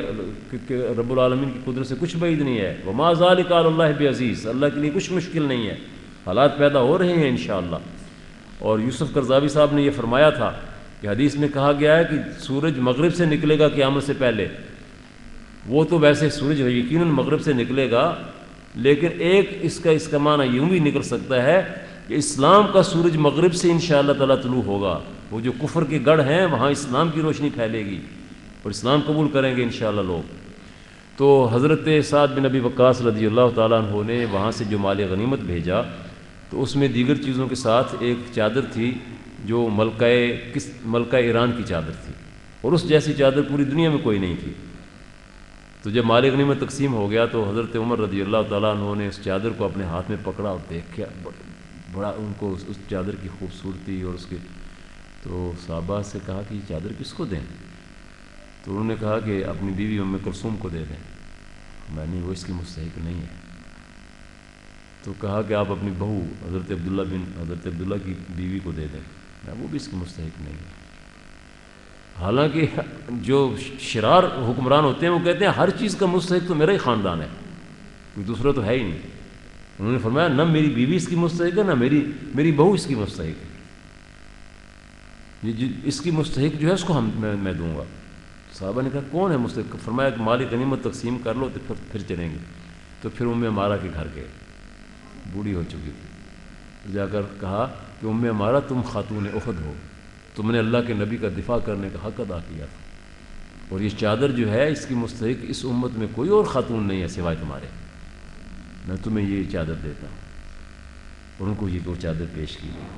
رب العالمین کی قدرت سے کچھ بعید نہیں ہے۔ وما ذلک علی اللہ بعزیز، اللہ کے لیے کچھ مشکل نہیں ہے، حالات پیدا ہو رہے ہیں انشاءاللہ۔ اور یوسف قرضاوی صاحب نے یہ فرمایا تھا کہ حدیث میں کہا گیا ہے کہ سورج مغرب سے نکلے گا قیامت سے پہلے، وہ تو ویسے سورج یقیناً مغرب سے نکلے گا، لیکن اس کا معنی یوں بھی نکل سکتا ہے کہ اسلام کا سورج مغرب سے انشاءاللہ تعالیٰ طلوع ہوگا، وہ جو کفر کے گڑھ ہیں وہاں اسلام کی روشنی پھیلے گی اور اسلام قبول کریں گے انشاءاللہ لوگ۔ تو حضرت سعد بن ابی وقاص رضی اللہ تعالیٰ عنہ نے وہاں سے جو مال غنیمت بھیجا، تو اس میں دیگر چیزوں کے ساتھ ایک چادر تھی جو ملکہ ایران کی چادر تھی، اور اس جیسی چادر پوری دنیا میں کوئی نہیں تھی۔ تو جب مال غنیمت تقسیم ہو گیا تو حضرت عمر رضی اللہ تعالیٰ عنہ نے اس چادر کو اپنے ہاتھ میں پکڑا اور دیکھا، بڑا ان کو اس چادر کی خوبصورتی اور اس کے، تو صحابہ سے کہا کہ یہ چادر کس کو دیں؟ تو انہوں نے کہا کہ اپنی بیوی ام کلثوم کو دے دیں۔ میں نہیں، وہ اس کی مستحق نہیں ہے۔ تو کہا کہ آپ اپنی بہو حضرت عبداللہ کی بیوی کو دے دیں، وہ بھی اس کی مستحق نہیں ہے۔ حالانکہ جو شرار حکمران ہوتے ہیں وہ کہتے ہیں ہر چیز کا مستحق تو میرا ہی خاندان ہے، کوئی دوسرا تو ہے ہی نہیں۔ انہوں نے فرمایا نہ میری بیوی اس کی مستحق ہے، نہ میری بہو اس کی مستحق ہے، یہ اس کی مستحق جو ہے اس کو میں دوں گا۔ صحابہ نے کہا کون ہے مستحق؟ فرمایا کہ مال غنیمت تقسیم کر لو تو پھر چلیں گے۔ تو پھر عمارہ کے گھر گئے، بوڑھی ہو چکی تھی، جا کر کہا کہ عمارہ تم خاتون احد ہو، تم نے اللہ کے نبی کا دفاع کرنے کا حق ادا کیا تھا، اور یہ چادر جو ہے اس کی مستحق اس امت میں کوئی اور خاتون نہیں ہے سوائے تمہارے، میں تمہیں یہ چادر دیتا ہوں۔ اور ان کو یہ چادر پیش کی گئی۔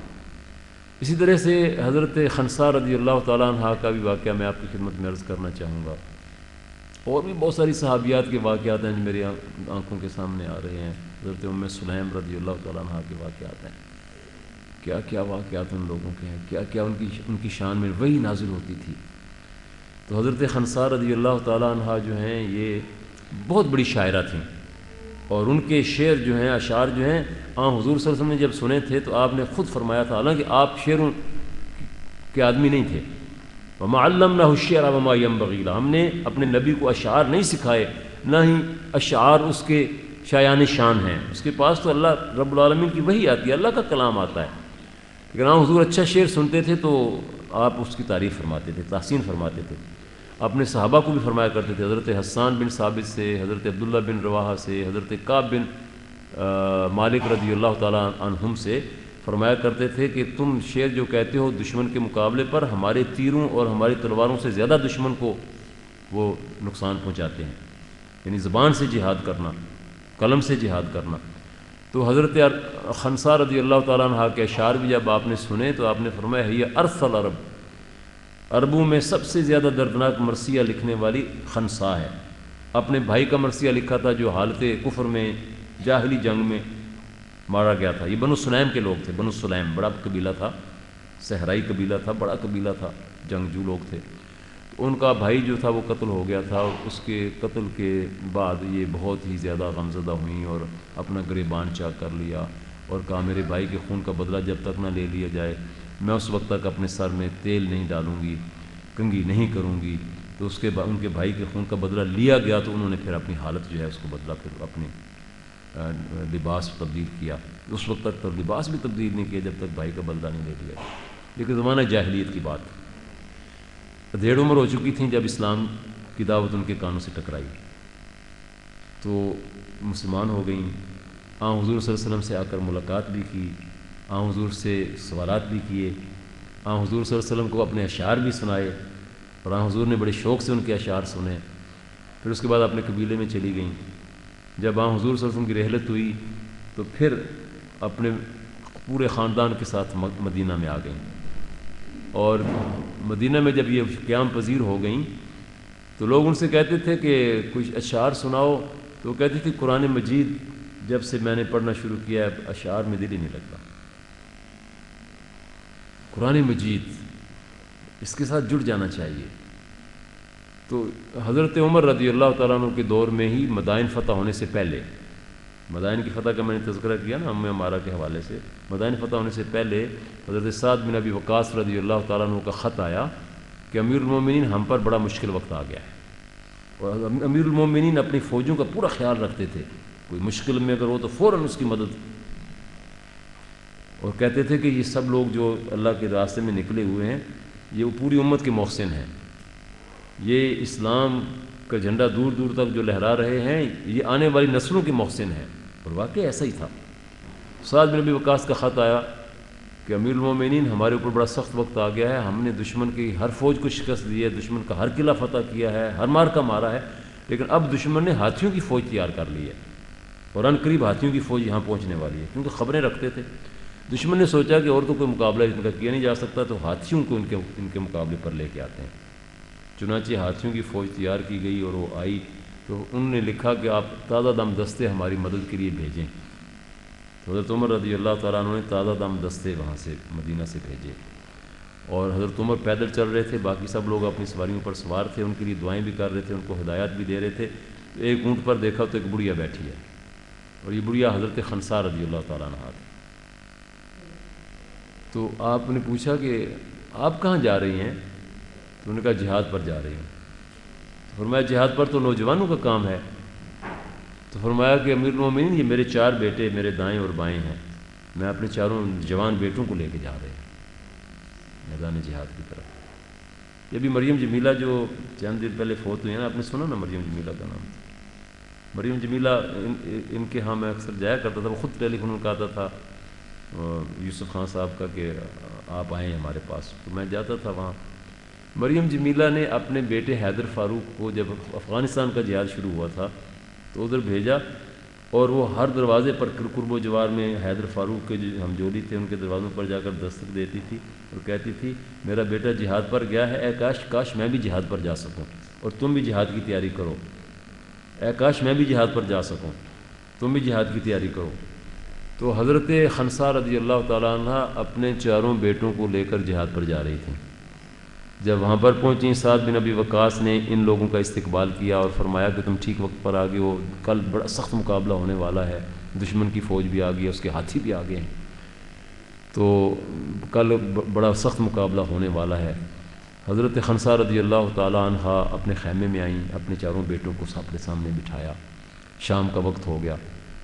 اسی طرح سے حضرت خنسا رضی اللہ تعالیٰ عنہ کا بھی واقعہ میں آپ کی خدمت میں عرض کرنا چاہوں گا۔ اور بھی بہت ساری صحابیات کے واقعات ہیں جو میری آنکھوں کے سامنے آ رہے ہیں۔ حضرت سلیم رضی اللہ تعالیٰ عنہ کے واقعات ہیں، کیا کیا واقعات ان لوگوں کے ہیں، کیا کیا ان کی شان میں وحی نازل ہوتی تھی۔ تو حضرت خنسا رضی اللہ تعالیٰ عنہ جو ہیں یہ بہت بڑی شاعرہ تھیں، اور ان کے شعر جو ہیں، اشعار جو ہیں، حضور صلی اللہ علیہ وسلم نے جب سنے تھے تو آپ نے خود فرمایا تھا، حالانکہ آپ شعروں کے آدمی نہیں تھے، وَمَا عَلَّمْنَاهُ الشِّعْرَ وَمَا يَنبَغِي لَهُ، ہم نے اپنے نبی کو اشعار نہیں سکھائے، نہ ہی اشعار اس کے شایان شان ہیں، اس کے پاس تو اللہ رب العالمین کی وحی آتی ہے، اللہ کا کلام آتا ہے۔ لیکن حضور اچھا شعر سنتے تھے تو آپ اس کی تعریف فرماتے تھے، تحسین فرماتے تھے، اپنے صحابہ کو بھی فرمایا کرتے تھے، حضرت حسان بن ثابت سے، حضرت عبداللہ بن رواحہ سے، حضرت کعب بن مالک رضی اللہ تعالیٰ عنہم سے فرمایا کرتے تھے کہ تم شعر جو کہتے ہو دشمن کے مقابلے پر ہمارے تیروں اور ہماری تلواروں سے زیادہ دشمن کو وہ نقصان پہنچاتے ہیں، یعنی زبان سے جہاد کرنا، قلم سے جہاد کرنا۔ تو حضرت خنسا رضی اللہ تعالیٰ عنہ کے اشعار بھی جب آپ نے سنے تو آپ نے فرمایا ہے یہ ارثل عرب، عربوں میں سب سے زیادہ دردناک مرثیہ لکھنے والی خنسا ہے۔ اپنے بھائی کا مرثیہ لکھا تھا جو حالت کفر میں جاہلی جنگ میں مارا گیا تھا۔ یہ بنو سلیم کے لوگ تھے، بنو سلیم بڑا قبیلہ تھا، صحرائی قبیلہ تھا، بڑا قبیلہ تھا، جنگجو لوگ تھے۔ تو ان کا بھائی جو تھا وہ قتل ہو گیا تھا، اور اس کے قتل کے بعد یہ بہت ہی زیادہ غمزدہ ہوئیں اور اپنا گریبان چاک کر لیا، اور کہا میرے بھائی کے خون کا بدلہ جب تک نہ لے لیا جائے میں اس وقت تک اپنے سر میں تیل نہیں ڈالوں گی، کنگھی نہیں کروں گی۔ تو اس کے ان کے بھائی کے خون کا بدلہ لیا گیا، تو انہوں نے پھر اپنی حالت جو ہے اس کو بدلا، پھر اپنے لباس تبدیل کیا۔ اس وقت تک تو لباس بھی تبدیل نہیں کیا جب تک بھائی کا بدلہ نہیں لے لیا۔ لیکن زمانہ جاہلیت کی بات، ڈیڑھ عمر ہو چکی تھیں جب اسلام کی دعوت ان کے کانوں سے ٹکرائی، تو مسلمان ہو گئیں۔ حضور صلی اللہ علیہ وسلم سے آ کر ملاقات بھی کی، حضور سے سوالات بھی کیے، حضور صلی اللہ علیہ وسلم کو اپنے اشعار بھی سنائے، اور حضور نے بڑے شوق سے ان کے اشعار سنے۔ پھر اس کے بعد اپنے قبیلے میں چلی گئیں۔ جب حضور صلی اللہ علیہ وسلم کی رحلت ہوئی تو پھر اپنے پورے خاندان کے ساتھ مدینہ میں آ گئیں، اور مدینہ میں جب یہ قیام پذیر ہو گئیں تو لوگ ان سے کہتے تھے کہ کچھ اشعار سناؤ، تو وہ کہتی تھی قرآن مجید جب سے میں نے پڑھنا شروع کیا ہے اشعار میں دل ہی نہیں لگتا، قرآن مجید اس کے ساتھ جڑ جانا چاہیے۔ تو حضرت عمر رضی اللہ تعالیٰ عنہ کے دور میں ہی مدائن فتح ہونے سے پہلے، مدائن کی فتح کا میں نے تذکرہ کیا نا عمارہ کے حوالے سے، مدائن فتح ہونے سے پہلے حضرت سعد بن ابی وقاص رضی اللہ تعالیٰ عنہ کا خط آیا کہ امیر المومنین ہم پر بڑا مشکل وقت آ گیا ہے، اور امیر المومنین اپنی فوجوں کا پورا خیال رکھتے تھے، کوئی مشکل میں اگر ہو تو فوراً اس کی مدد، اور کہتے تھے کہ یہ سب لوگ جو اللہ کے راستے میں نکلے ہوئے ہیں یہ پوری امت کے محسن ہیں، یہ اسلام کا جھنڈا دور دور تک جو لہرا رہے ہیں یہ آنے والی نسلوں کے محسن ہیں۔ اور واقعی ایسا ہی تھا۔ سعد بن ابی وقاص کا خط آیا کہ امیر المومنین ہمارے اوپر بڑا سخت وقت آ گیا ہے، ہم نے دشمن کی ہر فوج کو شکست دی ہے، دشمن کا ہر قلعہ فتح کیا ہے، ہر مارکا مارا ہے، لیکن اب دشمن نے ہاتھیوں کی فوج تیار کر لی ہے، اور ان قریب ہاتھیوں کی فوج یہاں پہنچنے والی ہے، کیونکہ خبریں رکھتے تھے۔ دشمن نے سوچا کہ اور تو کوئی مقابلہ ان کا کیا نہیں جا سکتا، تو ہاتھیوں کو ان کے مقابلے پر لے کے آتے ہیں۔ چنانچہ ہاتھیوں کی فوج تیار کی گئی اور وہ آئی، تو انہوں نے لکھا کہ آپ تازہ دم دستے ہماری مدد کے لیے بھیجیں۔ تو حضرت عمر رضی اللہ تعالیٰ عنہ نے تازہ دم دستے وہاں سے مدینہ سے بھیجے، اور حضرت عمر پیدل چل رہے تھے، باقی سب لوگ اپنی سواریوں پر سوار تھے، ان کے لیے دعائیں بھی کر رہے تھے، ان کو ہدایات بھی دے رہے تھے۔ تو ایک اونٹ پر دیکھا تو ایک بڑھیا بیٹھی ہے، اور یہ بڑھیا حضرت خنسا رضی اللہ تعالیٰ عنہ تھی۔ تو آپ نے پوچھا کہ آپ کہاں جا رہی ہیں؟ تو انہوں نے کہا جہاد پر جا رہی ہوں. تو فرمایا جہاد پر تو نوجوانوں کا کام ہے. تو فرمایا کہ امیر المومنین یہ میرے 4 بیٹے میرے دائیں اور بائیں ہیں, میں اپنے 4 جوان بیٹوں کو لے کے جا رہے ہیں میدان جہاد کی طرف. یہ بھی مریم جمیلہ جو چند دن پہلے فوت ہوئی ہیں نا, آپ نے سنا نا مریم جمیلہ کا نام؟ مریم جمیلہ ان کے ہاں میں اکثر جایا کرتا تھا. وہ خود ٹیلی فون کا آتا تھا یوسف خان صاحب کا کہ آپ آئیں ہمارے پاس, تو میں جاتا تھا وہاں. مریم جمیلہ نے اپنے بیٹے حیدر فاروق کو جب افغانستان کا جہاد شروع ہوا تھا تو ادھر بھیجا, اور وہ ہر دروازے پر قرب و جوار میں حیدر فاروق کے جو ہمجولی تھے ان کے دروازوں پر جا کر دستک دیتی تھی اور کہتی تھی میرا بیٹا جہاد پر گیا ہے, اے کاش میں بھی جہاد پر جا سکوں اور تم بھی جہاد کی تیاری کرو, اے کاش میں بھی جہاد پر جا سکوں تم بھی جہاد کی تیاری کرو. تو حضرت خنسا رضی اللہ تعالیٰ عنہ اپنے 4 بیٹوں کو لے کر جہاد پر جا رہی تھیں. جب وہاں پر پہنچیں سعد بن ابی وقاص نے ان لوگوں کا استقبال کیا اور فرمایا کہ تم ٹھیک وقت پر آ گئے ہو, کل بڑا سخت مقابلہ ہونے والا ہے, دشمن کی فوج بھی آ گئی ہے, اس کے ہاتھی بھی آ گئے ہیں, تو کل بڑا سخت مقابلہ ہونے والا ہے. حضرت خنسا رضی اللہ تعالیٰ عنہ اپنے خیمے میں آئیں, اپنے 4 بیٹوں کو اپنے سامنے بٹھایا. شام کا وقت ہو گیا,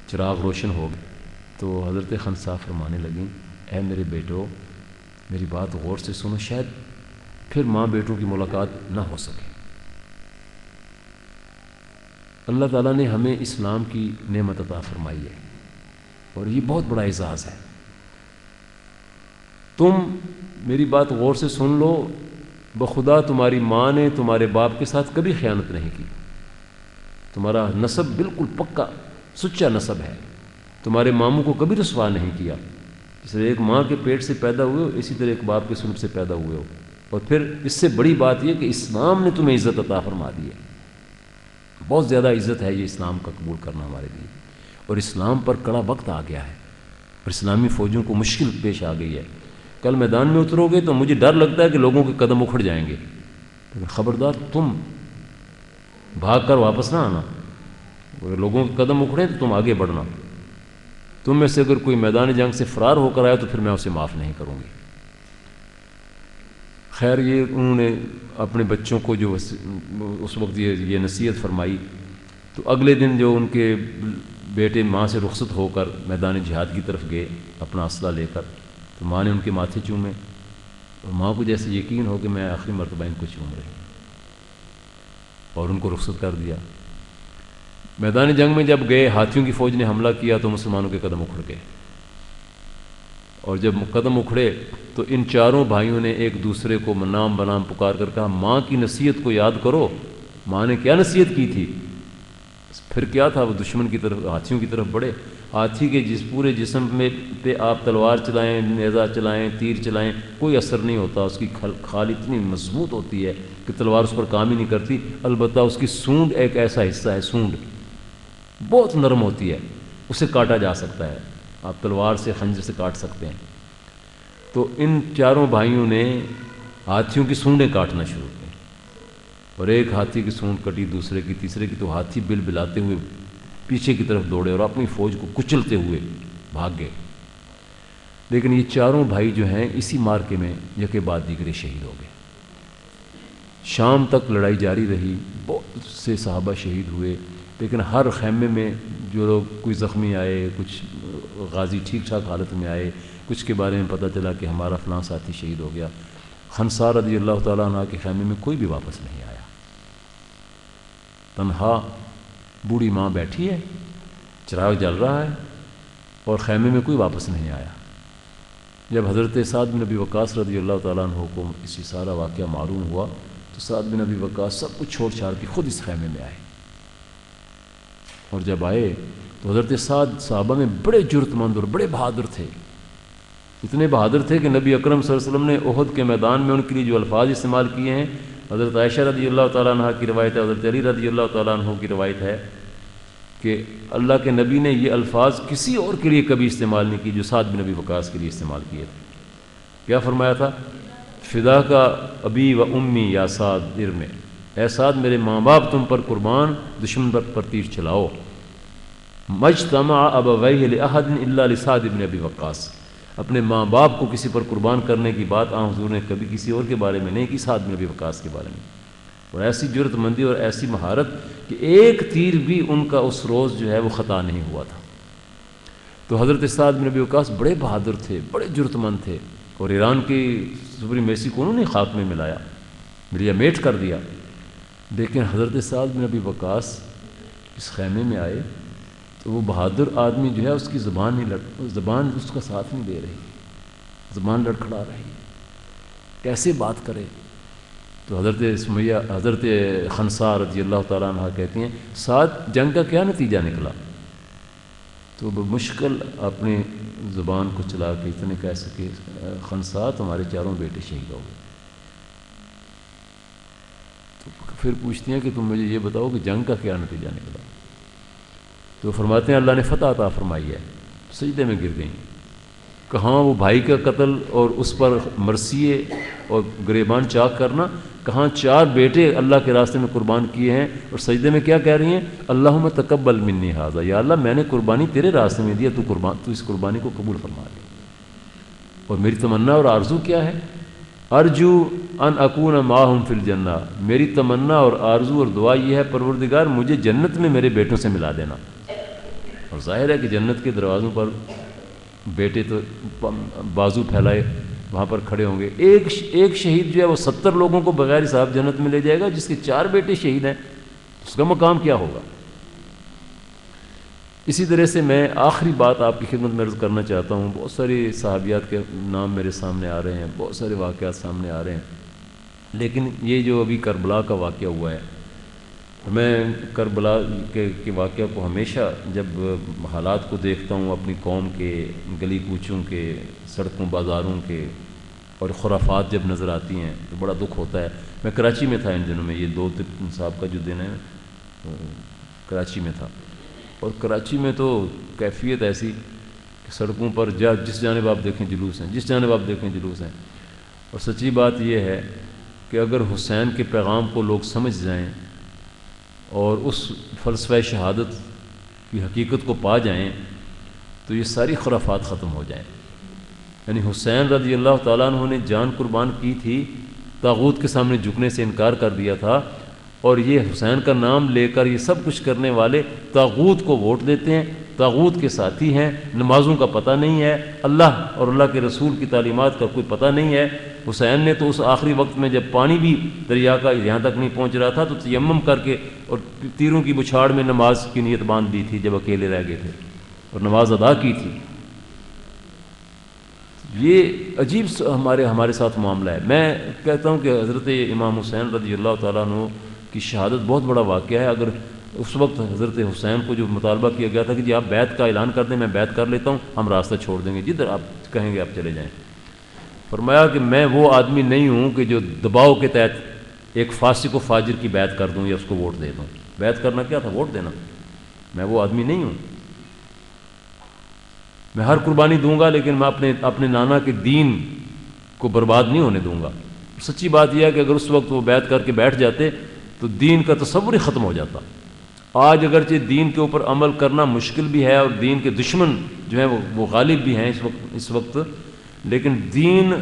چراغ روشن ہو گئے, تو حضرت خنسا فرمانے لگیں اے میرے بیٹو میری بات غور سے سنو, شاید پھر ماں بیٹوں کی ملاقات نہ ہو سکے. اللہ تعالیٰ نے ہمیں اسلام کی نعمت عطا فرمائی ہے اور یہ بہت بڑا اعزاز ہے. تم میری بات غور سے سن لو, بخدا تمہاری ماں نے تمہارے باپ کے ساتھ کبھی خیانت نہیں کی, تمہارا نسب بالکل پکا سچا نسب ہے, تمہارے ماموں کو کبھی رسوا نہیں کیا. اس طرح ایک ماں کے پیٹ سے پیدا ہوئے ہو اسی طرح ایک باپ کے سلب سے پیدا ہوئے ہو. اور پھر اس سے بڑی بات یہ کہ اسلام نے تمہیں عزت عطا فرما دی ہے, بہت زیادہ عزت ہے یہ اسلام کا قبول کرنا ہمارے لیے. اور اسلام پر کڑا وقت آ گیا ہے اور اسلامی فوجوں کو مشکل پیش آ گئی ہے. کل میدان میں اترو گے تو مجھے ڈر لگتا ہے کہ لوگوں کے قدم اکھڑ جائیں گے, لیکن خبردار تم بھاگ کر واپس نہ آنا. اگر لوگوں کے قدم اکھڑیں تو تم آگے بڑھنا. تم میں سے اگر کوئی میدان جنگ سے فرار ہو کر آئے تو پھر میں اسے معاف نہیں کروں گی. خیر یہ انہوں نے اپنے بچوں کو جو اس وقت یہ نصیحت فرمائی, تو اگلے دن جو ان کے بیٹے ماں سے رخصت ہو کر میدان جہاد کی طرف گئے اپنا اسلحہ لے کر, تو ماں نے ان کے ماتھے چومے اور ماں کو جیسے یقین ہو کہ میں آخری مرتبہ ان کو چوم رہی ہوں, اور ان کو رخصت کر دیا. میدان جنگ میں جب گئے ہاتھیوں کی فوج نے حملہ کیا تو مسلمانوں کے قدم اکھڑ گئے, اور جب قدم اکھڑے تو ان 4 بھائیوں نے ایک دوسرے کو نام بنام پکار کر کہا ماں کی نصیحت کو یاد کرو, ماں نے کیا نصیحت کی تھی. پھر کیا تھا, وہ دشمن کی طرف ہاتھیوں کی طرف بڑھے. ہاتھی کے پورے جسم میں پہ آپ تلوار چلائیں, نیزہ چلائیں, تیر چلائیں, کوئی اثر نہیں ہوتا. اس کی کھال اتنی مضبوط ہوتی ہے کہ تلوار اس پر کام ہی نہیں کرتی. البتہ اس کی سونڈ ایک ایسا حصہ ہے, سونڈ بہت نرم ہوتی ہے, اسے کاٹا جا سکتا ہے, آپ تلوار سے خنجر سے کاٹ سکتے ہیں. تو ان 4 بھائیوں نے ہاتھیوں کی سونڈیں کاٹنا شروع کی, اور ایک ہاتھی کی سونڈ کٹی, دوسرے کی, تیسرے کی, تو ہاتھی بل بلاتے ہوئے پیچھے کی طرف دوڑے اور اپنی فوج کو کچلتے ہوئے بھاگ گئے. لیکن یہ 4 بھائی جو ہیں اسی مارکے میں یکے بعد دیگرے شہید ہو گئے. شام تک لڑائی جاری رہی, بہت سے صحابہ شہید ہوئے, لیکن ہر خیمے میں جو لوگ کوئی زخمی آئے, کچھ غازی ٹھیک ٹھاک حالت میں آئے, کچھ کے بارے میں پتہ چلا کہ ہمارا فلاں ساتھی شہید ہو گیا. خنسا رضی اللہ تعالیٰ عنہ کے خیمے میں کوئی بھی واپس نہیں آیا. تنہا بوڑھی ماں بیٹھی ہے, چراغ جل رہا ہے, اور خیمے میں کوئی واپس نہیں آیا. جب حضرت سعد بن ابی وقاص رضی اللہ تعالیٰ عنہ کو اسی سارا واقعہ معلوم ہوا تو سعد بن ابی وقاص سب کچھ چھوڑ چھاڑ کے خود اس خیمے میں آئے. اور جب آئے تو حضرت سعد صحابہ میں بڑے جرت مند اور بڑے بہادر تھے. اتنے بہادر تھے کہ نبی اکرم صلی اللہ علیہ وسلم نے احد کے میدان میں ان کے لیے جو الفاظ استعمال کیے ہیں, حضرت عائشہ رضی اللہ تعالیٰ عنہ کی روایت ہے, حضرت علی رضی اللہ تعالیٰ عنہ کی روایت ہے کہ اللہ کے نبی نے یہ الفاظ کسی اور کے لیے کبھی استعمال نہیں کی جو سعد بن ابی وقاص کے لیے استعمال کیے تھے. کیا فرمایا تھا؟ فدا کا ابی و امی یا سعد ارمے, اے سعد میرے ماں باپ تم پر قربان, دشمن پر تیر چلاؤ. مجتمع ابویہ لاحد الا لسعد بن ابی وقاص, اپنے ماں باپ کو کسی پر قربان کرنے کی بات آن حضور نے کبھی کسی اور کے بارے میں نہیں کی، سعد بن ابی وقاص کے بارے میں، اور ایسی جرت مندی اور ایسی مہارت کہ ایک تیر بھی ان کا اس روز جو ہے وہ خطا نہیں ہوا تھا۔ تو حضرت سعد بن ابی وقاص بڑے بہادر تھے، بڑے جرت مند تھے، اور ایران کی سپریمیسی کو انہوں نے خاک میں ملایا، ملیا میٹ کر دیا۔ لیکن حضرت سعد بن ابی وقاص اس خیمے میں آئے تو وہ بہادر آدمی جو ہے اس کی زبان اس کا ساتھ نہیں دے رہی، زبان لڑکھڑا رہی، کیسے بات کرے؟ تو حضرت خنسا رضی اللہ تعالیٰ عنہ کہتی ہیں سعد جنگ کا کیا نتیجہ نکلا؟ تو بمشکل اپنی زبان کو چلا کے اتنے کہہ سکے خنسا تمہارے 4 بیٹے شہید ہو گئے۔ تو پھر پوچھتی ہیں کہ تم مجھے یہ بتاؤ کہ جنگ کا کیا نتیجہ نکلا؟ تو فرماتے ہیں اللہ نے فتح عطا فرمائی ہے، سجدے میں گر گئیں۔ کہاں وہ بھائی کا قتل اور اس پر مرثیے اور گریبان چاک کرنا، کہاں 4 بیٹے اللہ کے راستے میں قربان کیے ہیں، اور سجدے میں کیا کہہ رہی ہیں؟ اللہم تقبل منی ھذا، یا اللہ میں نے قربانی تیرے راستے میں دیا، تو اس قربانی کو قبول فرما لے۔ اور میری تمنا اور آرزو کیا ہے؟ ارجو ان اکون معہم فی الجنہ، میری تمنا اور آرزو اور دعا یہ ہے پروردگار مجھے جنت میں میرے بیٹوں سے ملا دینا۔ اور ظاہر ہے کہ جنت کے دروازوں پر بیٹے تو بازو پھیلائے وہاں پر کھڑے ہوں گے۔ ایک شہید جو ہے وہ 70 لوگوں کو بغیر حساب جنت میں لے جائے گا، جس کے 4 بیٹے شہید ہیں، اس کا مقام کیا ہوگا؟ اسی طرح سے میں آخری بات آپ کی خدمت میں عرض کرنا چاہتا ہوں۔ بہت ساری صحابیات کے نام میرے سامنے آ رہے ہیں، بہت سارے واقعات سامنے آ رہے ہیں، لیکن یہ جو ابھی کربلا کا واقعہ ہوا ہے، میں کربلا کے واقعہ کو ہمیشہ جب حالات کو دیکھتا ہوں اپنی قوم کے، گلی کوچوں کے، سڑکوں بازاروں کے، اور خرافات جب نظر آتی ہیں تو بڑا دکھ ہوتا ہے۔ میں کراچی میں تھا ان دنوں میں، یہ 2 صاحب کا جو دن ہے کراچی میں تھا، اور کراچی میں تو کیفیت ایسی کہ سڑکوں پر جس جانب آپ دیکھیں جلوس ہیں، جس جانب آپ دیکھیں جلوس ہیں۔ اور سچی بات یہ ہے کہ اگر حسین کے پیغام کو لوگ سمجھ جائیں اور اس فلسفہ شہادت کی حقیقت کو پا جائیں تو یہ ساری خرافات ختم ہو جائیں۔ یعنی حسین رضی اللہ تعالیٰ عنہ نے جان قربان کی تھی، طاغوت کے سامنے جھکنے سے انکار کر دیا تھا، اور یہ حسین کا نام لے کر یہ سب کچھ کرنے والے طاغوت کو ووٹ دیتے ہیں، طاغوت کے ساتھی ہیں، نمازوں کا پتہ نہیں ہے، اللہ اور اللہ کے رسول کی تعلیمات کا کوئی پتہ نہیں ہے۔ حسین نے تو اس آخری وقت میں جب پانی بھی دریا کا یہاں تک نہیں پہنچ رہا تھا تو تیمم کر کے اور تیروں کی بچھاڑ میں نماز کی نیت باندھ دی تھی جب اکیلے رہ گئے تھے، اور نماز ادا کی تھی۔ یہ عجیب ہمارے ساتھ معاملہ ہے۔ میں کہتا ہوں کہ حضرت امام حسین رضی اللہ تعالیٰ عنہ کی شہادت بہت بڑا واقعہ ہے۔ اگر اس وقت حضرت حسین کو جو مطالبہ کیا گیا تھا کہ جی آپ بیعت کا اعلان کر دیں، میں بیعت کر لیتا ہوں، ہم راستہ چھوڑ دیں گے، جدھر آپ کہیں گے آپ چلے جائیں، فرمایا کہ میں وہ آدمی نہیں ہوں کہ جو دباؤ کے تحت ایک فاسق و فاجر کی بیعت کر دوں یا اس کو ووٹ دے دوں۔ بیعت کرنا کیا تھا؟ ووٹ دینا۔ میں وہ آدمی نہیں ہوں۔ میں ہر قربانی دوں گا لیکن میں اپنے نانا کے دین کو برباد نہیں ہونے دوں گا۔ سچی بات یہ ہے کہ اگر اس وقت وہ بیعت کر کے بیٹھ جاتے تو دین کا تصور ہی ختم ہو جاتا۔ آج اگرچہ دین کے اوپر عمل کرنا مشکل بھی ہے اور دین کے دشمن جو ہیں وہ غالب بھی ہیں اس وقت، لیکن دین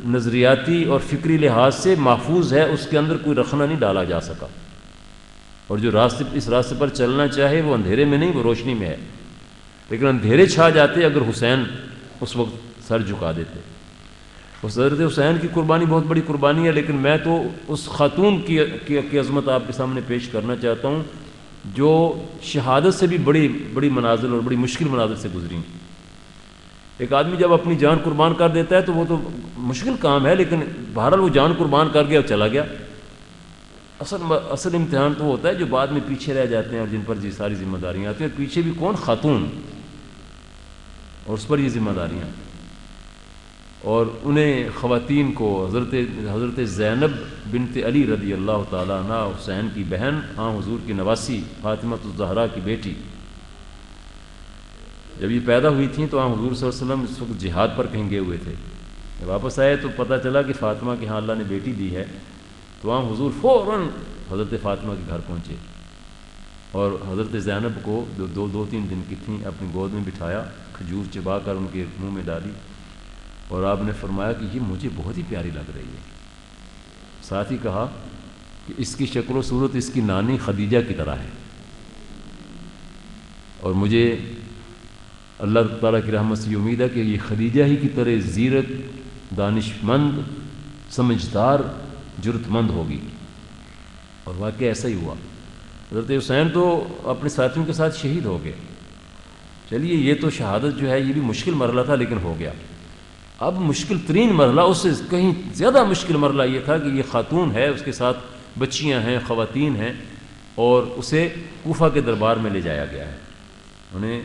نظریاتی اور فکری لحاظ سے محفوظ ہے، اس کے اندر کوئی رخنہ نہیں ڈالا جا سکا، اور جو اس راستے پر چلنا چاہے وہ اندھیرے میں نہیں، وہ روشنی میں ہے۔ لیکن اندھیرے چھا جاتے اگر حسین اس وقت سر جھکا دیتے۔ اس حضرت حسین کی قربانی بہت بڑی قربانی ہے، لیکن میں تو اس خاتون کی عظمت آپ کے سامنے پیش کرنا چاہتا ہوں جو شہادت سے بھی بڑی منازل اور بڑی مشکل منازل سے گزری۔ ایک آدمی جب اپنی جان قربان کر دیتا ہے تو وہ تو مشکل کام ہے، لیکن بہرحال وہ جان قربان کر گیا اور چلا گیا۔ اصل امتحان تو ہوتا ہے جو بعد میں پیچھے رہ جاتے ہیں اور جن پر یہ ساری ذمہ داریاں آتی ہیں، پیچھے بھی کون؟ خاتون، اور اس پر یہ ذمہ داریاں، اور انہیں خواتین کو حضرت زینب بنت علی رضی اللہ تعالیٰ عنہ، حسین کی بہن، حضور کی نواسی فاطمہ الزہرا کی بیٹی، جب یہ پیدا ہوئی تھیں تو حضور صلی اللہ علیہ وسلم اس وقت جہاد پر کہیں گئے ہوئے تھے۔ جب واپس آئے تو پتہ چلا کہ فاطمہ کے ہاں اللہ نے بیٹی دی ہے، تو حضور فوراً حضرت فاطمہ کے گھر پہنچے اور حضرت زینب کو جو 2-3 دن کی تھیں اپنی گود میں بٹھایا، کھجور چبا کر ان کے منہ میں ڈالی، اور آپ نے فرمایا کہ یہ مجھے بہت ہی پیاری لگ رہی ہے. ساتھ ہی کہا کہ اس کی شکل و صورت اس کی نانی خدیجہ کی طرح ہے، اور مجھے اللہ تعالیٰ کی رحمت سے یہ امید ہے کہ یہ خدیجہ ہی کی طرح زیرک، دانش مند، سمجھدار، جرت مند ہوگی. اور واقعہ ایسا ہی ہوا. حضرت حسین تو اپنے ساتھیوں کے ساتھ شہید ہو گئے. چلیے یہ تو شہادت جو ہے یہ بھی مشکل مرحلہ تھا لیکن ہو گیا. اب مشکل ترین مرحلہ، اس سے کہیں زیادہ مشکل مرحلہ یہ تھا کہ یہ خاتون ہے، اس کے ساتھ بچیاں ہیں، خواتین ہیں، اور اسے کوفہ کے دربار میں لے جایا گیا ہے. انہیں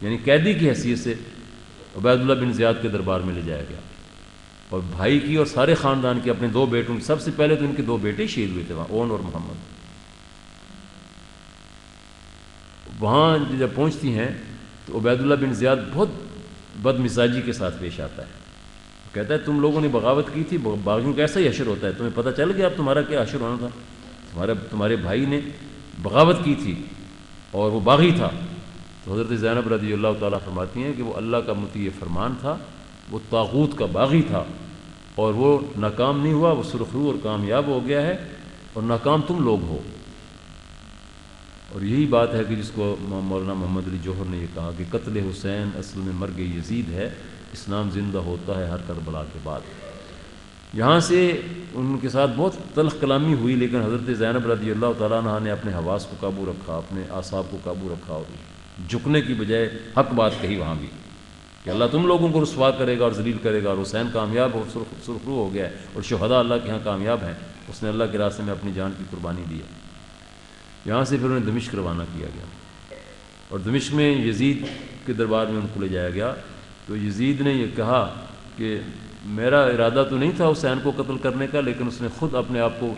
یعنی قیدی کی حیثیت سے عبید اللہ بن زیاد کے دربار میں لے جایا گیا. اور بھائی کی اور سارے خاندان کے، اپنے 2 بیٹوں، سب سے پہلے تو ان کے 2 بیٹے شہید ہوئے تھے وہاں، اون اور محمد. وہاں جب پہنچتی ہیں تو عبید اللہ بن زیاد بہت بد مزاجی کے ساتھ پیش آتا ہے. کہتا ہے تم لوگوں نے بغاوت کی تھی، باغیوں کا ایسا ہی حشر ہوتا ہے، تمہیں پتہ چل گیا اب تمہارا کیا حشر ہونا تھا، تمہارے بھائی نے بغاوت کی تھی اور وہ باغی تھا. تو حضرت زینب رضی اللہ تعالیٰ فرماتی ہیں کہ وہ اللہ کا مطیع فرمان تھا، وہ طاغوت کا باغی تھا، اور وہ ناکام نہیں ہوا، وہ سرخرو اور کامیاب ہو گیا ہے، اور ناکام تم لوگ ہو. اور یہی بات ہے کہ جس کو مولانا محمد علی جوہر نے یہ کہا کہ قتل حسین اصل میں مرگ یزید ہے، اسلام زندہ ہوتا ہے ہر کربلا کے بعد. یہاں سے ان کے ساتھ بہت تلخ کلامی ہوئی، لیکن حضرت زینب رضی اللہ تعالیٰ عنہ نے اپنے حواس کو قابو رکھا، اپنے اعصاب کو قابو رکھا، اور جھکنے کی بجائے حق بات کہی وہاں بھی کہ اللہ تم لوگوں کو رسوا کرے گا اور ذلیل کرے گا، اور حسین کامیاب ہو، سرخرو ہو گیا ہے، اور شہداء اللہ کے ہاں کامیاب ہیں، اس نے اللہ کے راستے میں اپنی جان کی قربانی دی ہے. یہاں سے پھر انہیں دمشق روانہ کیا گیا، اور دمشق میں یزید کے دربار میں ان کو لے جایا گیا. تو یزید نے یہ کہا کہ میرا ارادہ تو نہیں تھا حسین کو قتل کرنے کا، لیکن اس نے خود اپنے آپ کو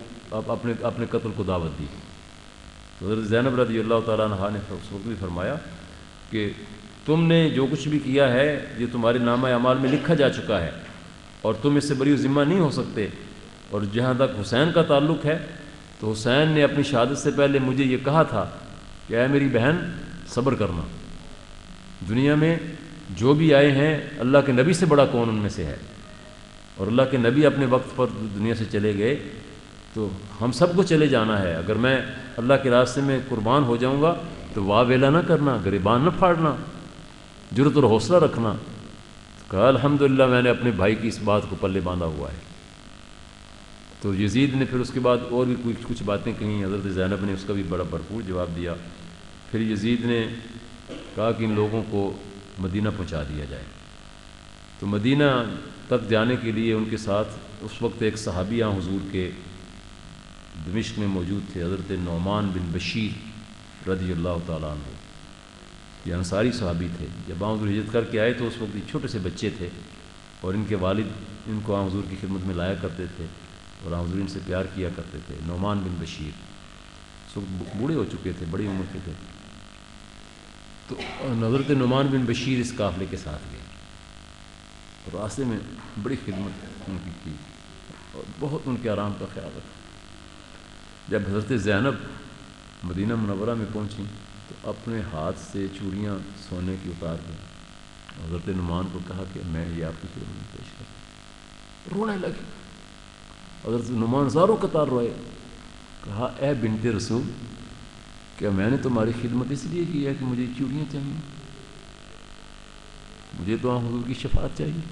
اپنے قتل کو دعوت دی. تو حضرت زینب رضی اللہ تعالیٰ عنہ نے اس وقت بھی فرمایا کہ تم نے جو کچھ بھی کیا ہے یہ تمہارے نامہ اعمال میں لکھا جا چکا ہے، اور تم اس سے بری ذمہ نہیں ہو سکتے. اور جہاں تک حسین کا تعلق ہے تو حسین نے اپنی شہادت سے پہلے مجھے یہ کہا تھا کہ اے میری بہن صبر کرنا، دنیا میں جو بھی آئے ہیں اللہ کے نبی سے بڑا کون ان میں سے ہے، اور اللہ کے نبی اپنے وقت پر دنیا سے چلے گئے تو ہم سب کو چلے جانا ہے. اگر میں اللہ کے راستے میں قربان ہو جاؤں گا تو واہ ویلا نہ کرنا، گریبان نہ پھاڑنا، جرت اور حوصلہ رکھنا. کہا الحمدللہ میں نے اپنے بھائی کی اس بات کو پلے باندھا ہوا ہے. تو یزید نے پھر اس کے بعد اور بھی کچھ باتیں کہیں، حضرت زینب نے اس کا بھی بڑا بھرپور جواب دیا. پھر یزید نے کہا کہ ان لوگوں کو مدینہ پہنچا دیا جائے. تو مدینہ تک جانے کے لیے ان کے ساتھ اس وقت ایک صحابی حضور کے دمشق میں موجود تھے، حضرت نعمان بن بشیر رضی اللہ تعالیٰ عنہ. یہ انصاری صحابی تھے. جب حضور ہجرت کر کے آئے تو اس وقت یہ چھوٹے سے بچے تھے، اور ان کے والد ان کو حضور کی خدمت میں لایا کرتے تھے، اور حضور ان سے پیار کیا کرتے تھے. نعمان بن بشیر اس وقت بوڑھے ہو چکے تھے، بڑی عمر کے تھے. تو حضرت نعمان بن بشیر اس قافلے کے ساتھ گئے، اور راستے میں بڑی خدمت ان کی اور بہت ان کے آرام کا خیال رکھا. جب حضرت زینب مدینہ منورہ میں پہنچیں تو اپنے ہاتھ سے چوڑیاں سونے کی اتار دیں. حضرت نعمان کو کہا کہ میں یہ آپ کی خدمت میں پیش کرتا ہوں. رونے لگے. حضرت نعمان زاروں قطار روئے. کہا اے بنت رسول، کیا میں نے تمہاری خدمت اس لیے کی ہے کہ مجھے چوڑیاں چاہیے؟ مجھے تو حضور کی شفاعت چاہیے.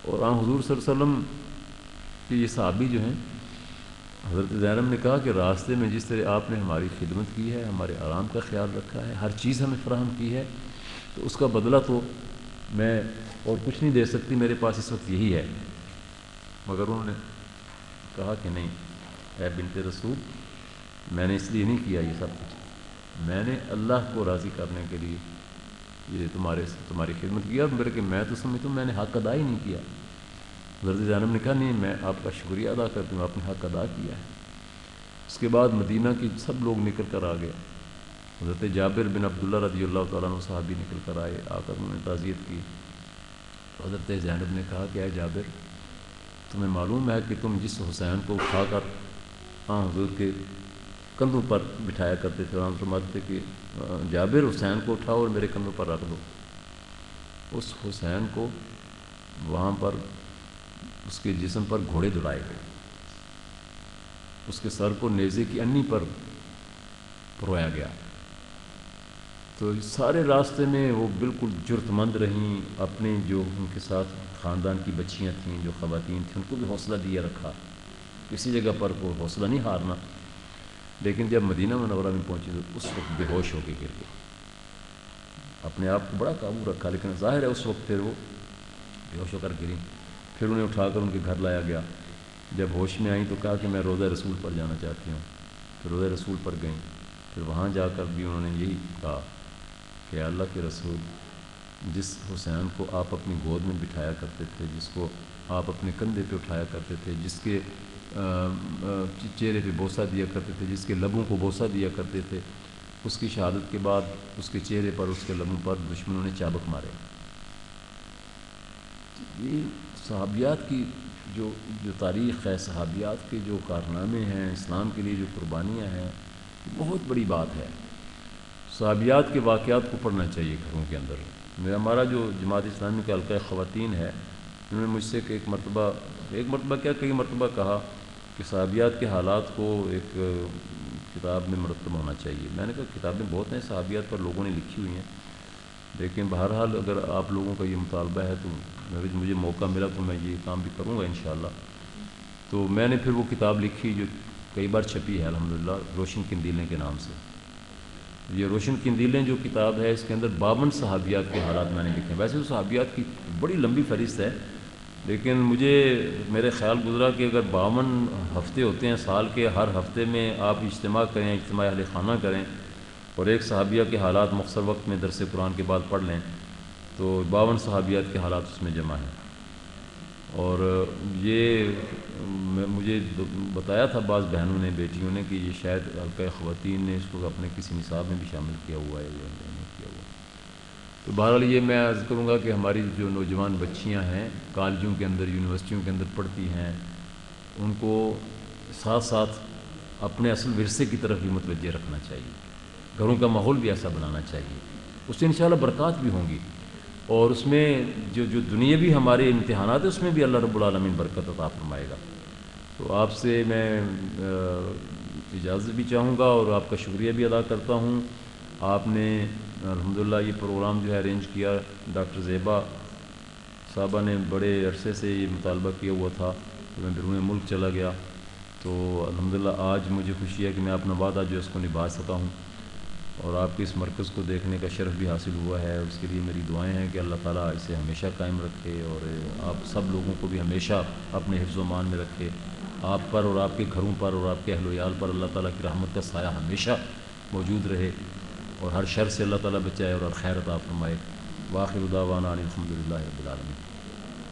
اور حضور صلی اللہ علیہ وسلم کہ یہ صحابی جو ہیں، حضرت زینب نے کہا کہ راستے میں جس طرح آپ نے ہماری خدمت کی ہے، ہمارے آرام کا خیال رکھا ہے، ہر چیز ہمیں فراہم کی ہے، تو اس کا بدلہ تو میں اور کچھ نہیں دے سکتی، میرے پاس اس وقت یہی ہے. مگر انہوں نے کہا کہ نہیں اے بنت رسول، میں نے اس لیے نہیں کیا یہ سب کچھ، میں نے اللہ کو راضی کرنے کے لیے یہ تمہاری خدمت کیا، میرے کہ میں تو سمجھتا ہوں میں نے حق ادا ہی نہیں کیا. حضرت زینب نے کہا نہیں، میں آپ کا شکریہ ادا کرتی ہوں، آپ نے حق ادا کیا ہے. اس کے بعد مدینہ کی سب لوگ نکل کر آ گئے. حضرت جابر بن عبداللہ رضی اللہ تعالیٰ عنہ صحابی نکل کر آئے، آ کر انہوں نے تعزیت کی. حضرت زینب نے کہا کہ اے جابر، تمہیں معلوم ہے کہ تم جس حسین کو اٹھا کر حضور کے کندھوں پر بٹھایا کرتے تھے، فرماتے تھے کہ جابر حسین کو اٹھاؤ اور میرے کندھوں پر رکھ دو. اس حسین کو وہاں پر اس کے جسم پر گھوڑے دوڑائے گئے، اس کے سر کو نیزے کی انی پر پرویا گیا۔ تو سارے راستے میں وہ بالکل جرت مند رہیں، اپنے جو ان کے ساتھ خاندان کی بچیاں تھیں، جو خواتین تھیں، ان کو بھی حوصلہ دیا رکھا، کسی جگہ پر کوئی حوصلہ نہیں ہارنا۔ لیکن جب مدینہ منورہ میں پہنچی تو اس وقت بے ہوش ہو کے گر گئے، اپنے آپ کو بڑا قابو رکھا، لیکن ظاہر ہے اس وقت پھر وہ بے ہوش ہو کر گریں۔ پھر انہیں اٹھا کر ان کے گھر لایا گیا۔ جب ہوش میں آئیں تو کہا کہ میں روضہ رسول پر جانا چاہتی ہوں۔ پھر روضہ رسول پر گئیں، پھر وہاں جا کر بھی انہوں نے یہی کہا کہ اللہ کے رسول، جس حسین کو آپ اپنی گود میں بٹھایا کرتے تھے، جس کو آپ اپنے کندھے پہ اٹھایا کرتے تھے، جس کے چہرے پہ بوسہ دیا کرتے تھے، جس کے لبوں کو بوسہ دیا کرتے تھے، اس کی شہادت کے بعد اس کے چہرے پر، اس کے لبوں پر دشمنوں نے چابک مارے۔ یہ صحابیات کی جو تاریخ ہے، صحابیات کے جو کارنامے ہیں، اسلام کے لیے جو قربانیاں ہیں، بہت بڑی بات ہے۔ صحابیات کے واقعات کو پڑھنا چاہیے گھروں کے اندر۔ ہمارا جو جماعت اسلامی کا حلقہ خواتین ہے، انہوں نے مجھ سے ایک مرتبہ کیا کئی مرتبہ کہا کہ صحابیات کے حالات کو ایک کتاب میں مرتب ہونا چاہیے۔ میں نے کہا کتابیں بہت ہیں صحابیات پر، لوگوں نے لکھی ہوئی ہیں، لیکن بہرحال اگر آپ لوگوں کا یہ مطالبہ ہے تو مجھے موقع ملا تو میں یہ کام بھی کروں گا انشاءاللہ۔ تو میں نے پھر وہ کتاب لکھی جو کئی بار چھپی ہے الحمدللہ، روشن قندیلیں کے نام سے۔ یہ روشن قندیلیں جو کتاب ہے، اس کے اندر 52 صحابیات کے حالات میں نے لکھے ہیں۔ ویسے تو صحابیات کی بڑی لمبی فہرست ہے، لیکن میرے خیال گزرا کہ اگر 52 ہفتے ہوتے ہیں سال کے، ہر ہفتے میں آپ اجتماع کریں، اجتماع اہل خانہ کریں، اور ایک صحابیہ کے حالات مختصر وقت میں درس قرآن کے بعد پڑھ لیں تو 52 صحابیات کے حالات اس میں جمع ہیں۔ اور یہ مجھے بتایا تھا بعض بہنوں نے، بیٹیوں نے، کہ یہ شاید حلقہ خواتین نے اس کو اپنے کسی نصاب میں بھی شامل کیا ہوا ہے یا نہیں کیا ہوا۔ تو بہرحال یہ میں عرض کروں گا کہ ہماری جو نوجوان بچیاں ہیں، کالجوں کے اندر، یونیورسٹیوں کے اندر پڑھتی ہیں، ان کو ساتھ ساتھ اپنے اصل ورثے کی طرف بھی متوجہ رکھنا چاہیے، گھروں کا ماحول بھی ایسا بنانا چاہیے، اس سے انشاءاللہ برکات بھی ہوں گی، اور اس میں جو دنیاوی ہمارے امتحانات ہیں اس میں بھی اللہ رب العالمین برکت عطا فرمائے گا۔ تو آپ سے میں اجازت بھی چاہوں گا اور آپ کا شکریہ بھی ادا کرتا ہوں۔ آپ نے الحمدللہ یہ پروگرام جو ہے ارینج کیا، ڈاکٹر زیبا صاحبہ نے بڑے عرصے سے یہ مطالبہ کیا ہوا تھا کہ میں بیرون ملک چلا گیا، تو الحمدللہ آج مجھے خوشی ہے کہ میں اپنا وعدہ جو اس کو نبھا سکا ہوں، اور آپ کے اس مرکز کو دیکھنے کا شرف بھی حاصل ہوا ہے۔ اس کے لیے میری دعائیں ہیں کہ اللہ تعالیٰ اسے ہمیشہ قائم رکھے، اور آپ سب لوگوں کو بھی ہمیشہ اپنے حفظ و امان میں رکھے، آپ پر اور آپ کے گھروں پر اور آپ کے اہل و عیال پر اللہ تعالیٰ کی رحمت کا سایہ ہمیشہ موجود رہے، اور ہر شر سے اللہ تعالیٰ بچائے اور خیر عطا فرمائے۔ وآخر دعوانا ان الحمد للہ رب العالمین۔